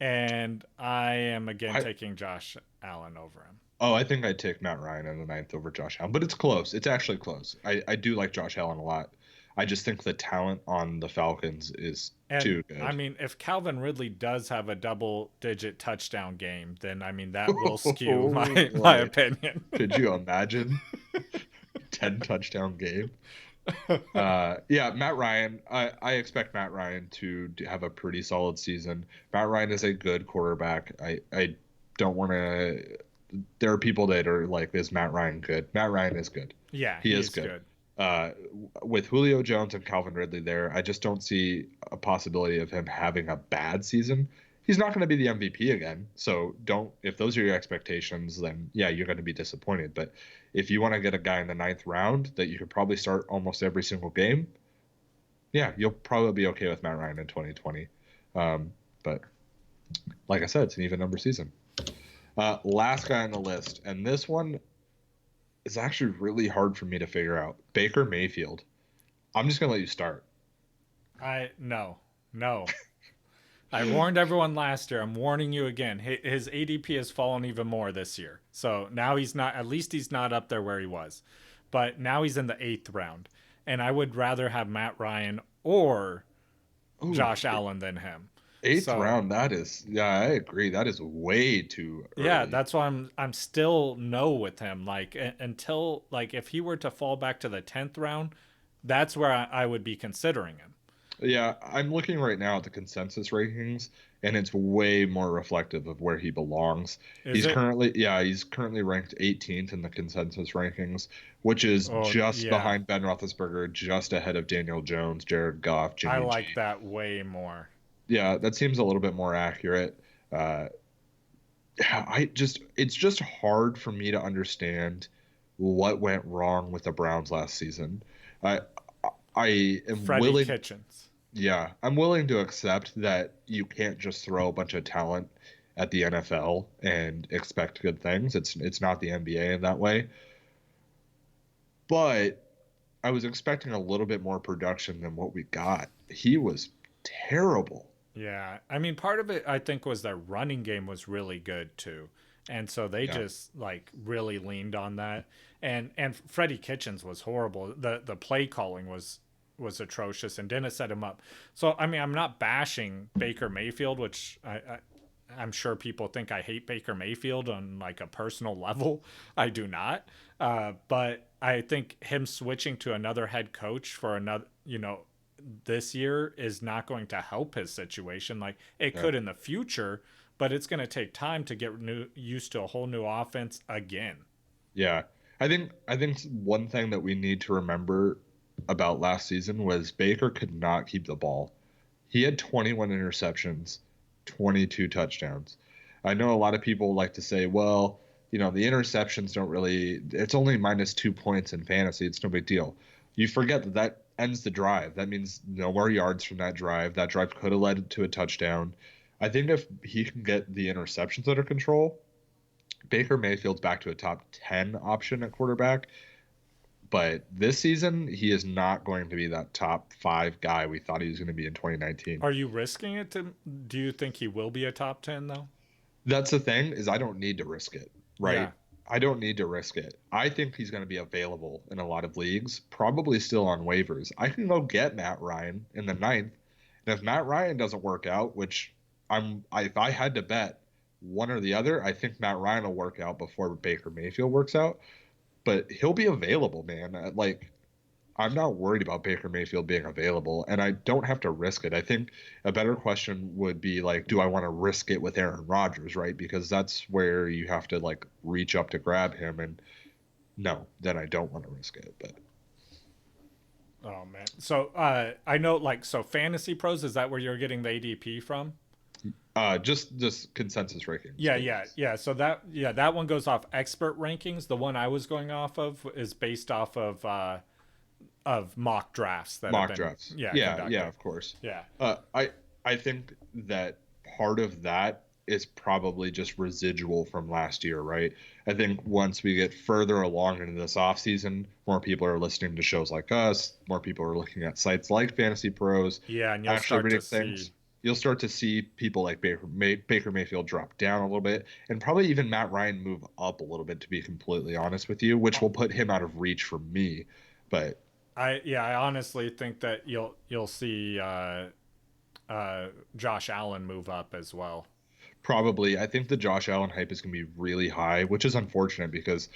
And I am again taking Josh Allen over him. Oh, I think I'd take Matt Ryan in the 9th over Josh Allen. But it's close. It's actually close. I do like Josh Allen a lot. I just think the talent on the Falcons is too good. I mean, if Calvin Ridley does have a double-digit touchdown game, then, I mean, that will skew my opinion. Could you imagine? 10 touchdown game. Yeah, Matt Ryan. I expect Matt Ryan to have a pretty solid season. Matt Ryan is a good quarterback. I don't want to. There are people that are like, is Matt Ryan good? Matt Ryan is good. Yeah, he is good. With Julio Jones and Calvin Ridley there, I just don't see a possibility of him having a bad season. He's not going to be the MVP again. So if those are your expectations, then yeah, you're going to be disappointed. But if you want to get a guy in the 9th round that you could probably start almost every single game, yeah, you'll probably be okay with Matt Ryan in 2020. But like I said, it's an even number season. Last guy on the list, and this one is actually really hard for me to figure out. Baker Mayfield. I'm just going to let you start. No. I warned everyone last year. I'm warning you again. His ADP has fallen even more this year. So now he's not, at least he's not up there where he was. But now he's in the 8th round. And I would rather have Matt Ryan or Josh Allen than him. 8th round, that is, yeah, I agree. That is way too early. Yeah, that's why I'm still no with him. Like until if he were to fall back to the 10th round, that's where I would be considering him. Yeah, I'm looking right now at the consensus rankings, and it's way more reflective of where he belongs. He's currently ranked 18th in the consensus rankings, which is behind Ben Roethlisberger, just ahead of Daniel Jones, Jared Goff, Jimmy G. I like that way more. Yeah, that seems a little bit more accurate. It's just hard for me to understand what went wrong with the Browns last season. I am Freddie willing. Kitchens. Yeah, I'm willing to accept that you can't just throw a bunch of talent at the NFL and expect good things. It's not the NBA in that way. But I was expecting a little bit more production than what we got. He was terrible. Yeah. I mean, part of it I think was their running game was really good too. And so they Yeah. just like really leaned on that. And Freddie Kitchens was horrible. The play calling was atrocious and didn't set him up. So I mean, I'm not bashing Baker Mayfield, which I'm sure people think I hate Baker Mayfield on like a personal level. I do not. But I think him switching to another head coach for another, this year is not going to help his situation. Like it Yeah. could in the future, but it's going to take time to get used to a whole new offense again. Yeah. I think one thing that we need to remember about last season was Baker could not keep the ball. He had 21 interceptions, 22 touchdowns. I know a lot of people like to say, well, the interceptions don't really, it's only minus 2 points in fantasy. It's no big deal. You forget that that ends the drive. That means no more yards from that drive. That drive could have led to a touchdown. I think if he can get the interceptions under control, Baker Mayfield's back to a top 10 option at quarterback. But this season, he is not going to be that top 5 guy we thought he was going to be in 2019. Are you risking it to? Do you think he will be a top 10 though? That's the thing, is I don't need to risk it, right? Yeah. I don't need to risk it. I think he's going to be available in a lot of leagues, probably still on waivers. I can go get Matt Ryan in the ninth, and if Matt Ryan doesn't work out, which if I had to bet one or the other, I think Matt Ryan will work out before Baker Mayfield works out. But he'll be available, man. Like, I'm not worried about Baker Mayfield being available, and I don't have to risk it. I think a better question would be like, do I want to risk it with Aaron Rodgers, right? Because that's where you have to like reach up to grab him, and no, then I don't want to risk it. But Oh man. So I know like so Fantasy Pros, is that where you're getting the ADP from? just consensus rankings. Yeah. So that one goes off expert rankings. The one I was going off of is based off of mock drafts that have Mock been drafts. conducted. Yeah, of course. Yeah. I think that part of that is probably just residual from last year, right? I think once we get further along into this off season, more people are listening to shows like us, more people are looking at sites like Fantasy Pros, Yeah, and you'll actually start reading to things. see. You'll start to see people like Baker Mayfield drop down a little bit, and probably even Matt Ryan move up a little bit, to be completely honest with you, which will put him out of reach for me. But I honestly think that you'll see Josh Allen move up as well. probably, I think the Josh Allen hype is going to be really high, which is unfortunate because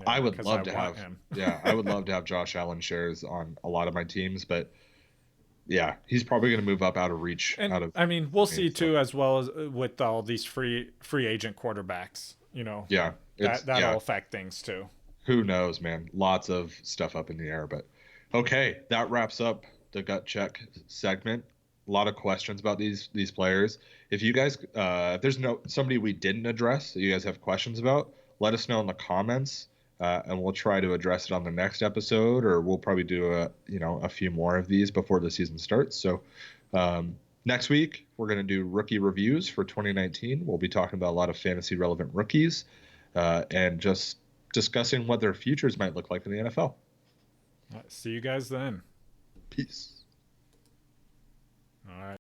I would 'Cause love I to want have, him. yeah, I would love to have Josh Allen shares on a lot of my teams, but yeah, he's probably going to move up out of reach. And Out of I mean, we'll see so, too, as well as with all these free agent quarterbacks. yeah, That'll affect things too. who knows, man? Lots of stuff up in the air, but okay, that wraps up the gut check segment. A lot of questions about these players. If you guys, if there's somebody we didn't address that you guys have questions about, let us know in the comments, and we'll try to address it on the next episode, or we'll probably do a few more of these before the season starts. So next week we're going to do rookie reviews for 2019. We'll be talking about a lot of fantasy relevant rookies, and just discussing what their futures might look like in the NFL. See you guys then. Peace. All right.